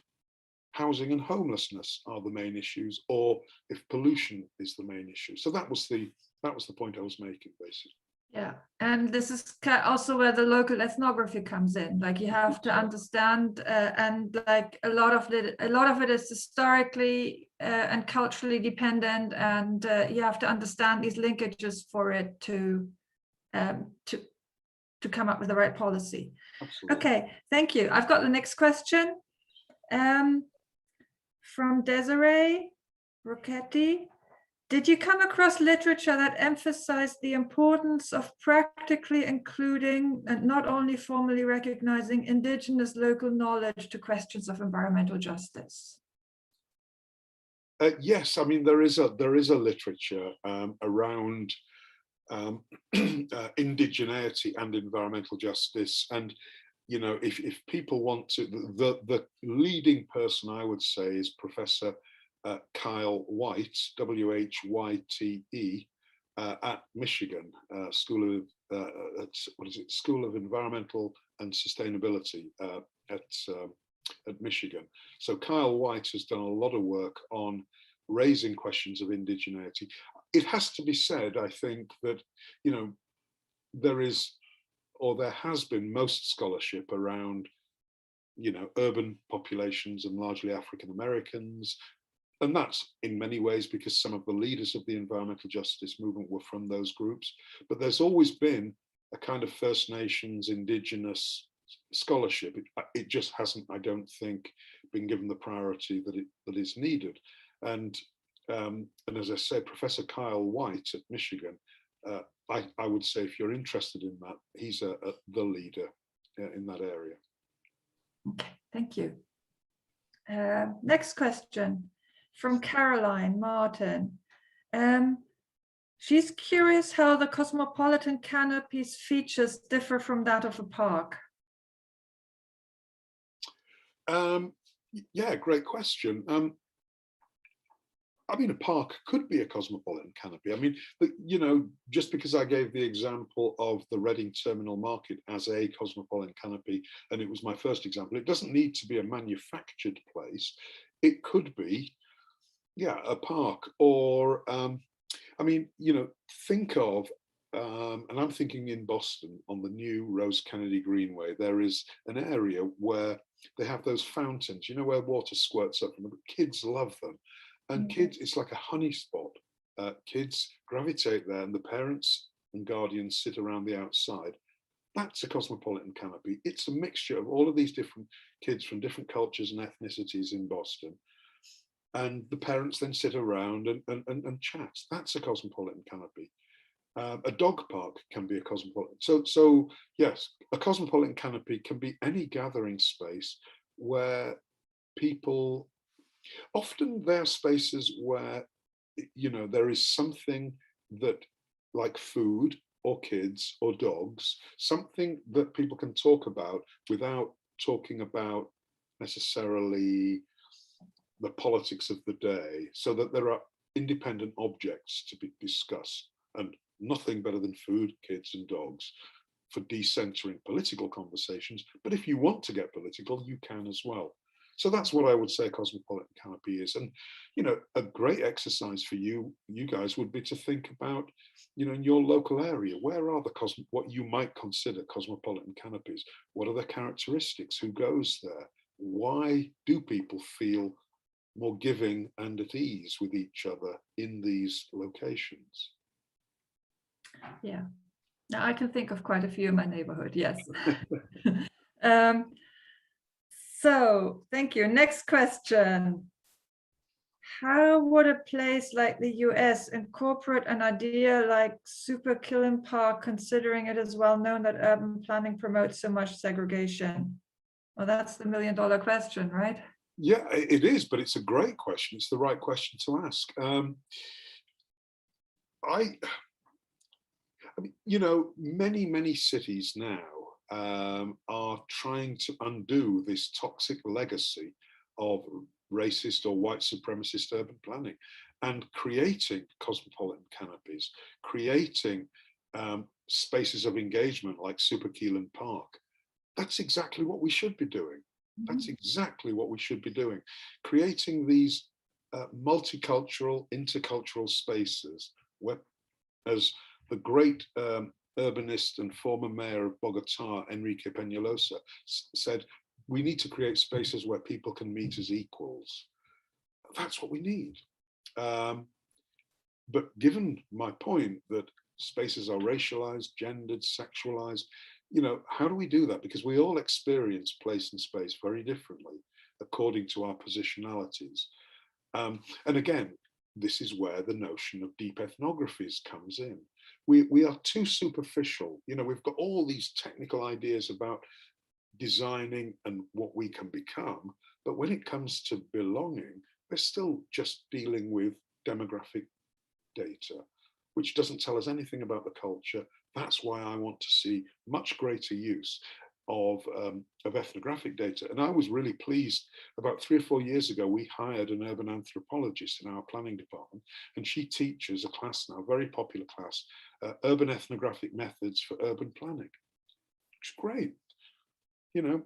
housing and homelessness are the main issues, or if pollution is the main issue. So that was the point I was making, basically. Yeah, and this is also where the local ethnography comes in. Like, you have to understand, and like a lot of it is historically and culturally dependent, and you have to understand these linkages for it to to come up with the right policy. Absolutely. Okay, thank you. I've got the next question from Desiree Rocchetti. Did you come across literature that emphasized the importance of practically including and not only formally recognizing indigenous local knowledge to questions of environmental justice? Yes, I mean there is a literature around indigeneity and environmental justice, and you know, if people want to, the leading person I would say is Professor Kyle White, W-H-Y-T-E, at Michigan School of what is it? School of Environmental and Sustainability at Michigan. So Kyle White has done a lot of work on raising questions of indigeneity. It has to be said, I think, that you know there is, or there has been, most scholarship around, you know, urban populations and largely African Americans. And that's in many ways because some of the leaders of the environmental justice movement were from those groups. But there's always been a kind of First Nations, indigenous scholarship. It just hasn't, I don't think, been given the priority that is needed. And as I said, Professor Kyle White at Michigan, I would say if you're interested in that, he's the leader in that area. Okay, thank you. Next question from Caroline Martin. She's curious how the Cosmopolitan canopies features differ from that of a park. Yeah, great question. I mean, a park could be a cosmopolitan canopy. I mean, you know, just because I gave the example of the Reading Terminal Market as a cosmopolitan canopy, and it was my first example, it doesn't need to be a manufactured place. It could be, yeah, a park. Or, I mean, you know, think of, and I'm thinking in Boston on the new Rose Kennedy Greenway, there is an area where they have those fountains, you know, where water squirts up from them. Kids love them. And kids, it's like a honey spot. Kids gravitate there, and the parents and guardians sit around the outside. That's a cosmopolitan canopy. It's a mixture of all of these different kids from different cultures and ethnicities in Boston. And the parents then sit around and chat. That's a cosmopolitan canopy. A dog park can be a cosmopolitan. So yes, a cosmopolitan canopy can be any gathering space where people, often there are spaces where, you know, there is something that, like food or kids or dogs, something that people can talk about without talking about necessarily the politics of the day, so that there are independent objects to be discussed, and nothing better than food, kids and dogs for decentering political conversations. But if you want to get political, you can as well. So that's what I would say a cosmopolitan canopy is. And, you know, a great exercise for you guys would be to think about, you know, in your local area, where are what you might consider cosmopolitan canopies? What are their characteristics? Who goes there? Why do people feel more giving and at ease with each other in these locations? Yeah, now I can think of quite a few in my neighborhood, yes. So thank you. Next question. How would a place like the US incorporate an idea like Super Killen Park, considering it is well known that urban planning promotes so much segregation? Well, that's the million-dollar question, right? Yeah, it is, but it's a great question. It's the right question to ask. I mean, you know, many cities now are trying to undo this toxic legacy of racist or white supremacist urban planning and creating cosmopolitan canopies, creating spaces of engagement like Super Keelan Park. That's exactly what we should be doing. That's exactly what we should be doing. Creating these multicultural, intercultural spaces where, as the great urbanist and former mayor of Bogota, Enrique Peñalosa, said, we need to create spaces where people can meet as equals. That's what we need. But given my point that spaces are racialized, gendered, sexualized, you know, how do we do that? Because we all experience place and space very differently according to our positionalities. And again, this is where the notion of deep ethnographies comes in. We are too superficial. You know, we've got all these technical ideas about designing and what we can become, but when it comes to belonging, we're still just dealing with demographic data, which doesn't tell us anything about the culture. That's why I want to see much greater use of ethnographic data. And I was really pleased. About 3 or 4 years ago, we hired an urban anthropologist in our planning department, and she teaches a class now, very popular class, urban ethnographic methods for urban planning. It's great. You know,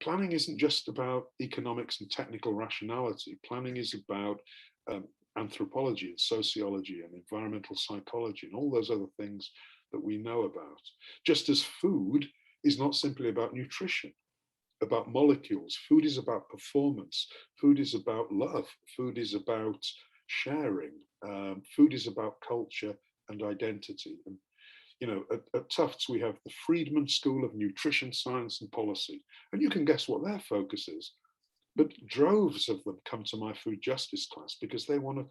planning isn't just about economics and technical rationality. Planning is about anthropology and sociology and environmental psychology and all those other things that we know about. Just as food is not simply about nutrition, about molecules. Food is about performance. Food is about love. Food is about sharing. Food is about culture and identity. And you know, at Tufts, we have the Friedman School of Nutrition, Science and Policy. And you can guess what their focus is. But droves of them come to my food justice class because they want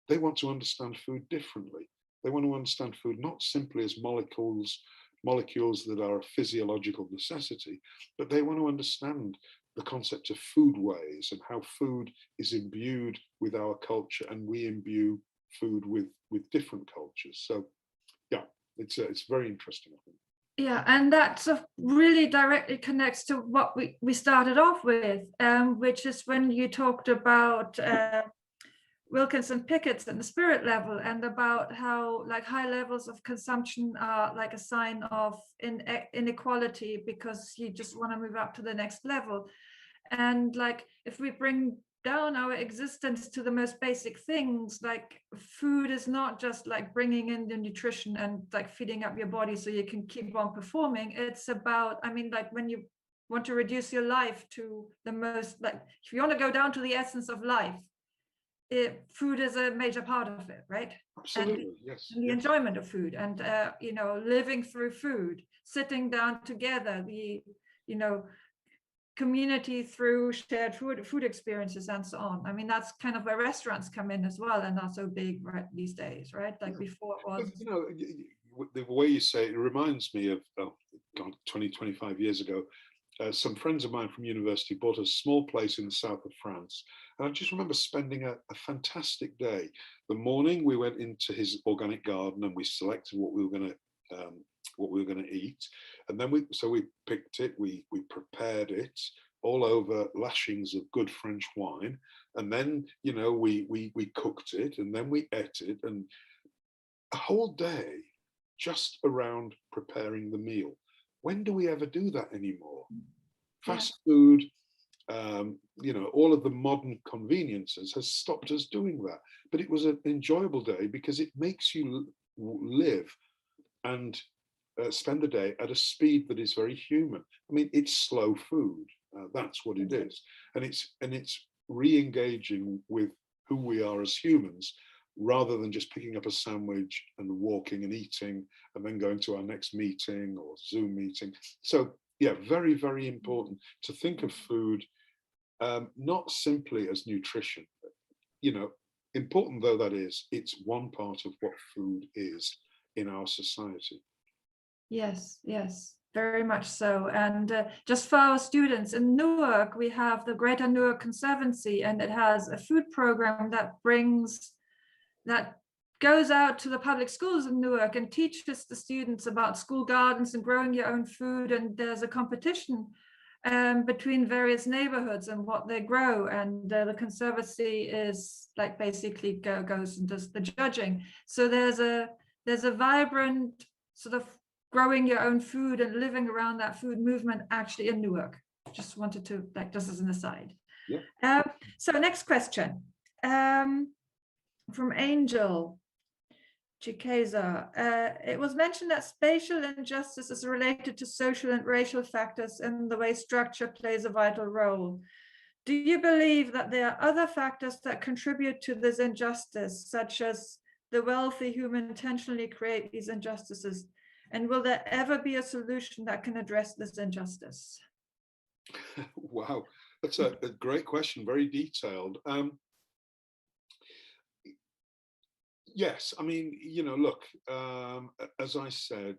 to understand food differently. They want to understand food not simply as molecules that are a physiological necessity, but they want to understand the concept of foodways and how food is imbued with our culture, and we imbue food with different cultures. So yeah, it's very interesting, I think. Yeah, and that sort of really directly connects to what we started off with, which is when you talked about Wilkinson Pickett's and the spirit level, and about how like high levels of consumption are like a sign of inequality because you just want to move up to the next level. And like if we bring down our existence to the most basic things, like food is not just like bringing in the nutrition and like feeding up your body so you can keep on performing. It's about, I mean, like when you want to reduce your life to the most, like if you want to go down to the essence of life, food is a major part of it, right? Absolutely, yes. And the enjoyment of food, and you know, living through food, sitting down together, the, you know, community through shared food experiences and so on. I mean, that's kind of where restaurants come in as well, and not so big right these days, right? Like before it was. You know, the way you say it reminds me of 20, 25 years ago. Some friends of mine from university bought a small place in the south of France. And I just remember spending a fantastic day. The morning we went into his organic garden and we selected what we were going to eat. And then we picked it, we prepared it all over lashings of good French wine. And then, you know, we cooked it, and then we ate it, and a whole day just around preparing the meal. When do we ever do that anymore? Fast food, you know, all of the modern conveniences has stopped us doing that. But it was an enjoyable day because it makes you live and spend the day at a speed that is very human. I mean, it's slow food. That's what it is, and it's re-engaging with who we are as humans, rather than just picking up a sandwich and walking and eating and then going to our next meeting or Zoom meeting. So yeah, very, very important to think of food not simply as nutrition. You know, important though that is, it's one part of what food is in our society. Yes, yes, very much so. And just for our students in Newark, we have the Greater Newark Conservancy, and it has a food program that goes out to the public schools in Newark and teaches the students about school gardens and growing your own food. And there's a competition between various neighborhoods and what they grow. And the Conservancy is like basically goes and does the judging. So there's a vibrant sort of growing your own food and living around that food movement actually in Newark. Just wanted to, like, just as an aside. Yeah. So next question from Angel Chikeza. It was mentioned that spatial injustice is related to social and racial factors and the way structure plays a vital role. Do you believe that there are other factors that contribute to this injustice, such as the wealthy who intentionally create these injustices? And will there ever be a solution that can address this injustice? Wow, that's a great question, very detailed. Yes, I mean, look, as I said,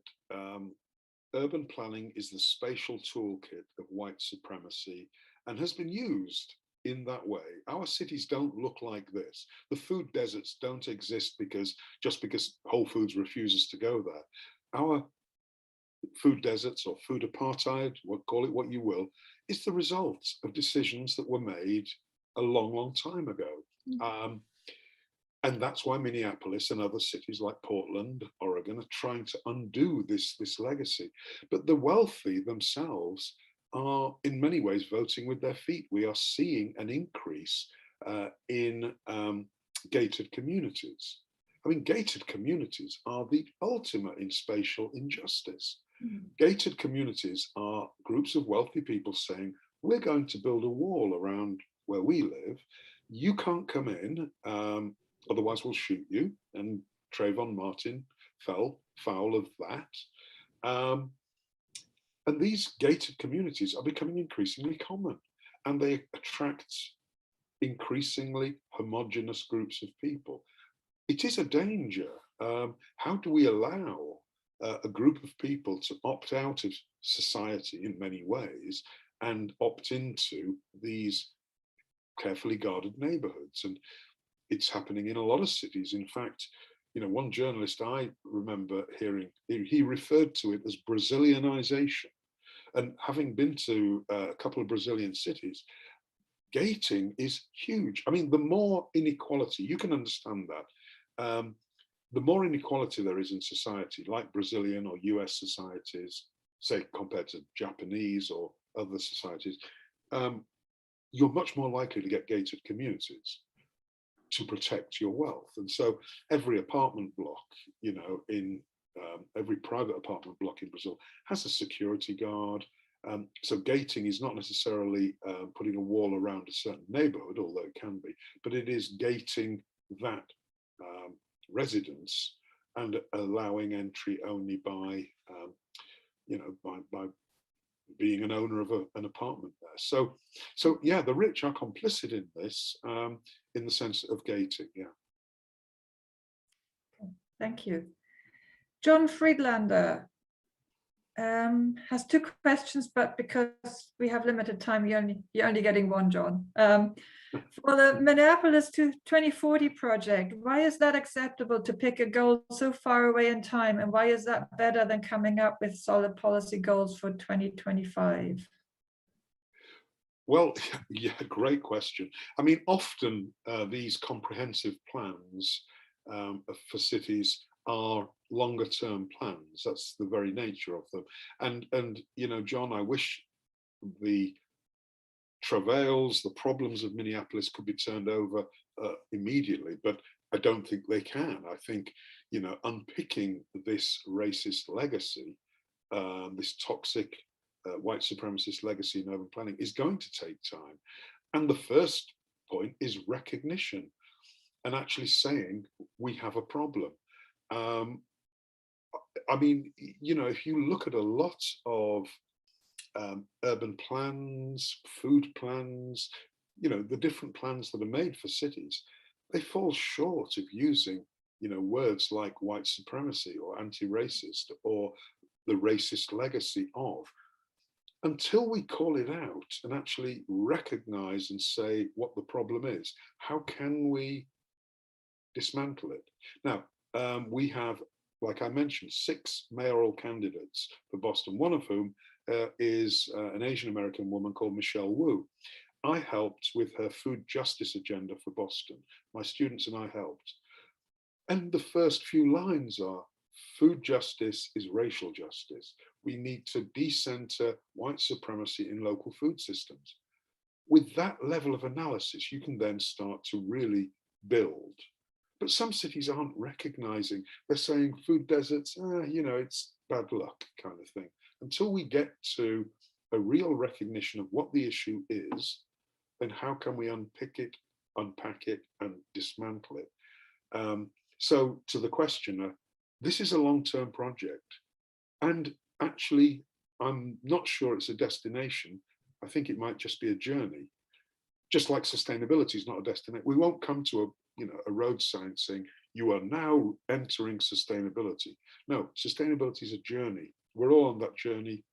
urban planning is the spatial toolkit of white supremacy and has been used in that way. Our cities don't look like this. The food deserts don't exist just because Whole Foods refuses to go there. Our food deserts or food apartheid, call it what you will, is the result of decisions that were made a long, long time ago. And that's why Minneapolis and other cities like Portland, Oregon, are trying to undo this legacy. But the wealthy themselves are in many ways voting with their feet. We are seeing an increase in gated communities. I mean, gated communities are the ultimate in spatial injustice. Gated communities are groups of wealthy people saying, we're going to build a wall around where we live. You can't come in, otherwise we'll shoot you. And Trayvon Martin fell foul of that. And these gated communities are becoming increasingly common, and they attract increasingly homogenous groups of people. It is a danger. How do we allow a group of people to opt out of society in many ways and opt into these carefully guarded neighborhoods? And it's happening in a lot of cities. In fact, one journalist I remember hearing, he referred to it as Brazilianization. And having been to a couple of Brazilian cities, gating is huge. I mean, the more inequality, you can understand that. The more inequality there is in society, like Brazilian or US societies, say compared to Japanese or other societies, you're much more likely to get gated communities to protect your wealth. And so every apartment block, in every private apartment block in Brazil has a security guard. So gating is not necessarily putting a wall around a certain neighborhood, although it can be, but it is gating that residence and allowing entry only by, by being an owner of an apartment there. So yeah, the rich are complicit in this, in the sense of gating. Yeah. Thank you. John Friedlander has two questions, but because we have limited time, you're only getting one, John. For the Minneapolis to 2040 project, why is that acceptable to pick a goal so far away in time? And why is that better than coming up with solid policy goals for 2025? Well, yeah, great question. I mean, often these comprehensive plans for cities are longer term plans. That's the very nature of them. And John, I wish the travails, the problems of Minneapolis could be turned over immediately, but I don't think they can. I think, unpicking this racist legacy, this toxic white supremacist legacy in urban planning is going to take time. And the first point is recognition and actually saying we have a problem. I mean, if you look at a lot of urban plans, food plans, the different plans that are made for cities, they fall short of using, words like white supremacy or anti-racist or the racist legacy of. Until we call it out and actually recognize and say what the problem is, how can we dismantle it? Now, we have, like I mentioned, 6 mayoral candidates for Boston, one of whom is an Asian American woman called Michelle Wu. I helped with her food justice agenda for Boston. My students and I helped. And the first few lines are, food justice is racial justice. We need to decenter white supremacy in local food systems. With that level of analysis, you can then start to really build. But some cities aren't recognizing, they're saying food deserts, it's bad luck kind of thing. Until we get to a real recognition of what the issue is, then how can we unpick it, unpack it, and dismantle it? So to the questioner, this is a long-term project. And actually, I'm not sure it's a destination. I think it might just be a journey. Just like sustainability is not a destination. We won't come to a road sign saying, you are now entering sustainability. No, sustainability is a journey. We're all on that journey.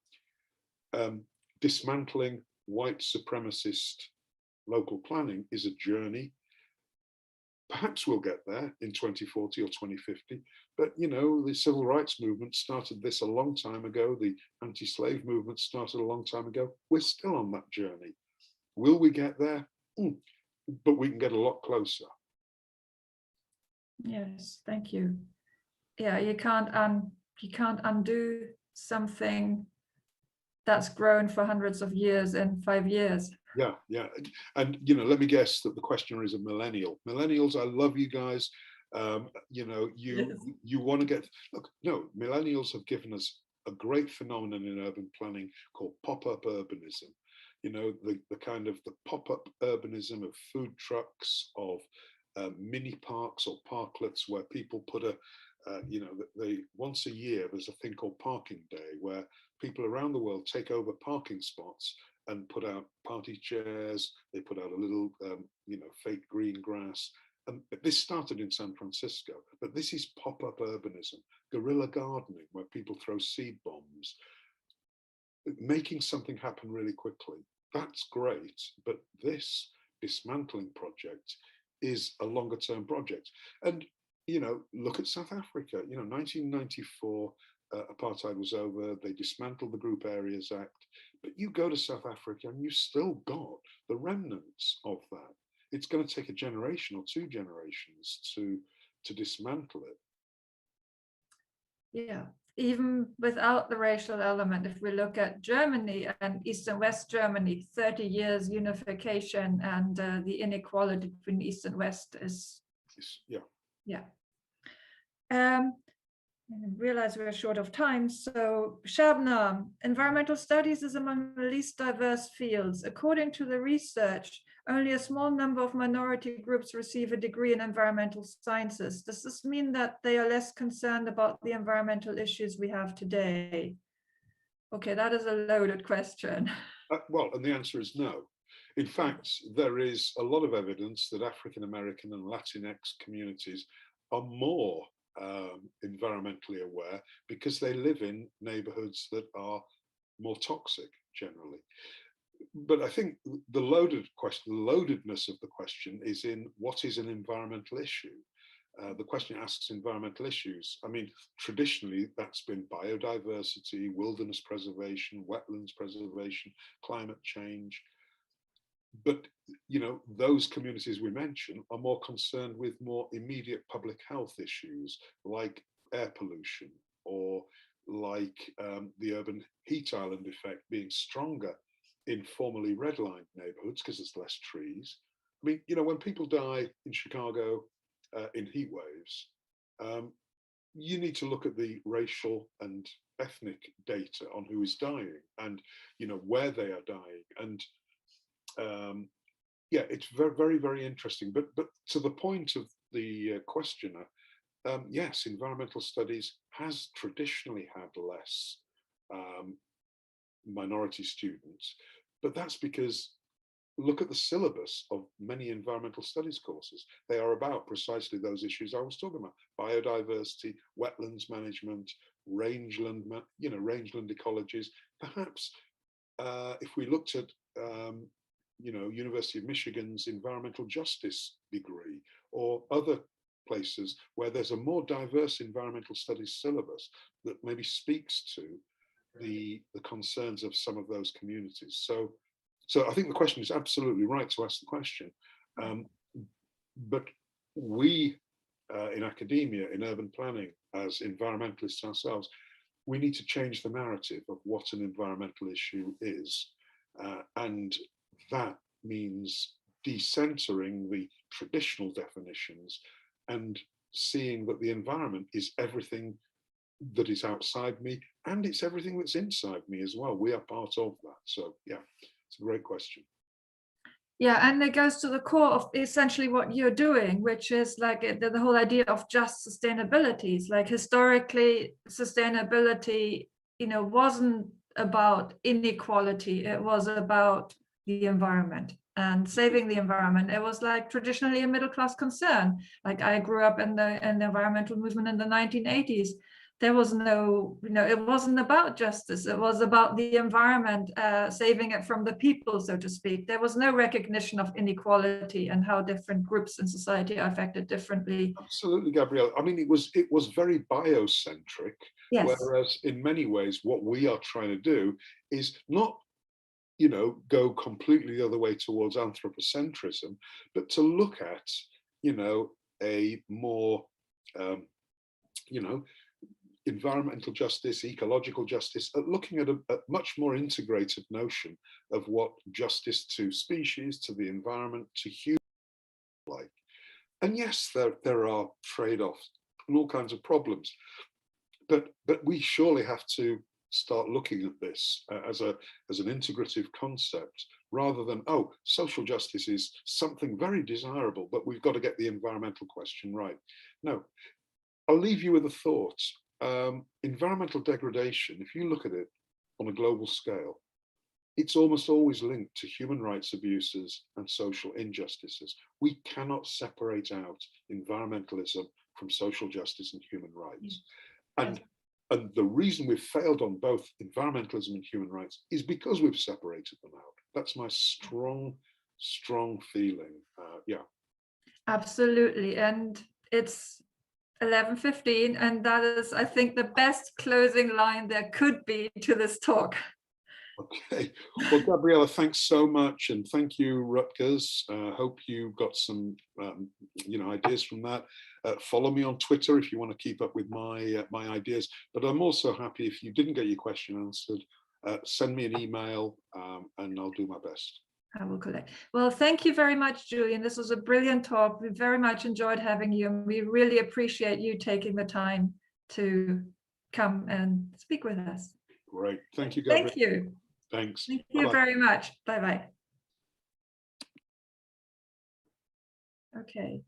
Dismantling white supremacist local planning is a journey. Perhaps we'll get there in 2040 or 2050, but the civil rights movement started this a long time ago. The anti-slave movement started a long time ago. We're still on that journey. Will we get there? But we can get a lot closer. Yes, thank you. Yeah, you can't undo something that's grown for hundreds of years in 5 years. Yeah. And, let me guess that the questioner is a millennial. Millennials, I love you guys. You want to get, look, no, millennials have given us a great phenomenon in urban planning called pop-up urbanism. The kind of the pop-up urbanism of food trucks, of mini parks or parklets where people put they once a year there's a thing called Parking Day, where people around the world take over parking spots and put out party chairs. They put out a little fake green grass. And this started in San Francisco, but this is pop-up urbanism, guerrilla gardening, where people throw seed bombs, making something happen really quickly. That's great, but this dismantling project is a longer term project. And look at South Africa. 1994, apartheid was over. They dismantled the Group Areas Act, but you go to South Africa and you've still got the remnants of that. It's going to take a generation or 2 generations to dismantle it. Yeah, even without the racial element, if we look at Germany and East and West Germany, 30 years unification, and the inequality between East and West is, yeah. I realize we're short of time. So Shabnam, environmental studies is among the least diverse fields. According to the research, only a small number of minority groups receive a degree in environmental sciences. Does this mean that they are less concerned about the environmental issues we have today? Okay, that is a loaded question. Well, and the answer is no. In fact, there is a lot of evidence that African American and Latinx communities are more environmentally aware because they live in neighborhoods that are more toxic generally. But I think the loadedness of the question is in what is an environmental issue. The question asks environmental issues. I mean, traditionally that's been biodiversity, wilderness preservation, wetlands preservation, climate change. But those communities we mentioned are more concerned with more immediate public health issues like air pollution, or like the urban heat island effect being stronger in formerly redlined neighborhoods because there's less trees. I mean, when people die in Chicago in heat waves, you need to look at the racial and ethnic data on who is dying and where they are dying. And yeah, it's very, very, very interesting. But to the point of the questioner, yes, environmental studies has traditionally had less minority students, but that's because look at the syllabus of many environmental studies courses. They are about precisely those issues I was talking about: biodiversity, wetlands management, rangeland, rangeland ecologies. Perhaps if we looked at University of Michigan's environmental justice degree, or other places where there's a more diverse environmental studies syllabus that maybe speaks to the concerns of some of those communities. So I think the question is absolutely right to ask the question. But we in academia, in urban planning, as environmentalists ourselves, we need to change the narrative of what an environmental issue is. And that means decentering the traditional definitions and seeing that the environment is everything that is outside me, and it's everything that's inside me as well. We are part of that. So yeah, it's a great question. Yeah, and it goes to the core of essentially what you're doing, which is like the whole idea of just sustainabilities. Like historically, sustainability wasn't about inequality. It was about the environment and saving the environment. It was like traditionally a middle class concern. Like I grew up in the environmental movement in the 1980s. There was no, it wasn't about justice. It was about the environment, saving it from the people, so to speak. There was no recognition of inequality and how different groups in society are affected differently. Absolutely, Gabrielle. I mean, it was very biocentric, Yes. whereas in many ways, what we are trying to do is not, go completely the other way towards anthropocentrism, but to look at, a more, environmental justice, ecological justice, looking at a much more integrated notion of what justice to species, to the environment, to human life. And yes, there are trade-offs and all kinds of problems, but we surely have to start looking at this as an integrative concept, rather than, oh, social justice is something very desirable, but we've got to get the environmental question right. No, I'll leave you with a thought. Environmental degradation, if you look at it on a global scale, it's almost always linked to human rights abuses and social injustices. We cannot separate out environmentalism from social justice and human rights. And the reason we've failed on both environmentalism and human rights is because we've separated them out. That's my strong feeling. Yeah. Absolutely. And it's 11:15, and that is, I think, the best closing line there could be to this talk. Okay, well, Gabriella, thanks so much, and thank you, Rutgers. Hope you got some, ideas from that. Follow me on Twitter if you want to keep up with my my ideas. But I'm also happy if you didn't get your question answered, send me an email, and I'll do my best. I will collect. Well, thank you very much, Julian. This was a brilliant talk. We very much enjoyed having you, and we really appreciate you taking the time to come and speak with us. Great. Thank you, Gabriella. Thank you. Thanks. Thank you very much. Bye-bye. Okay.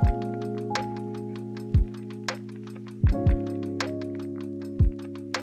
you.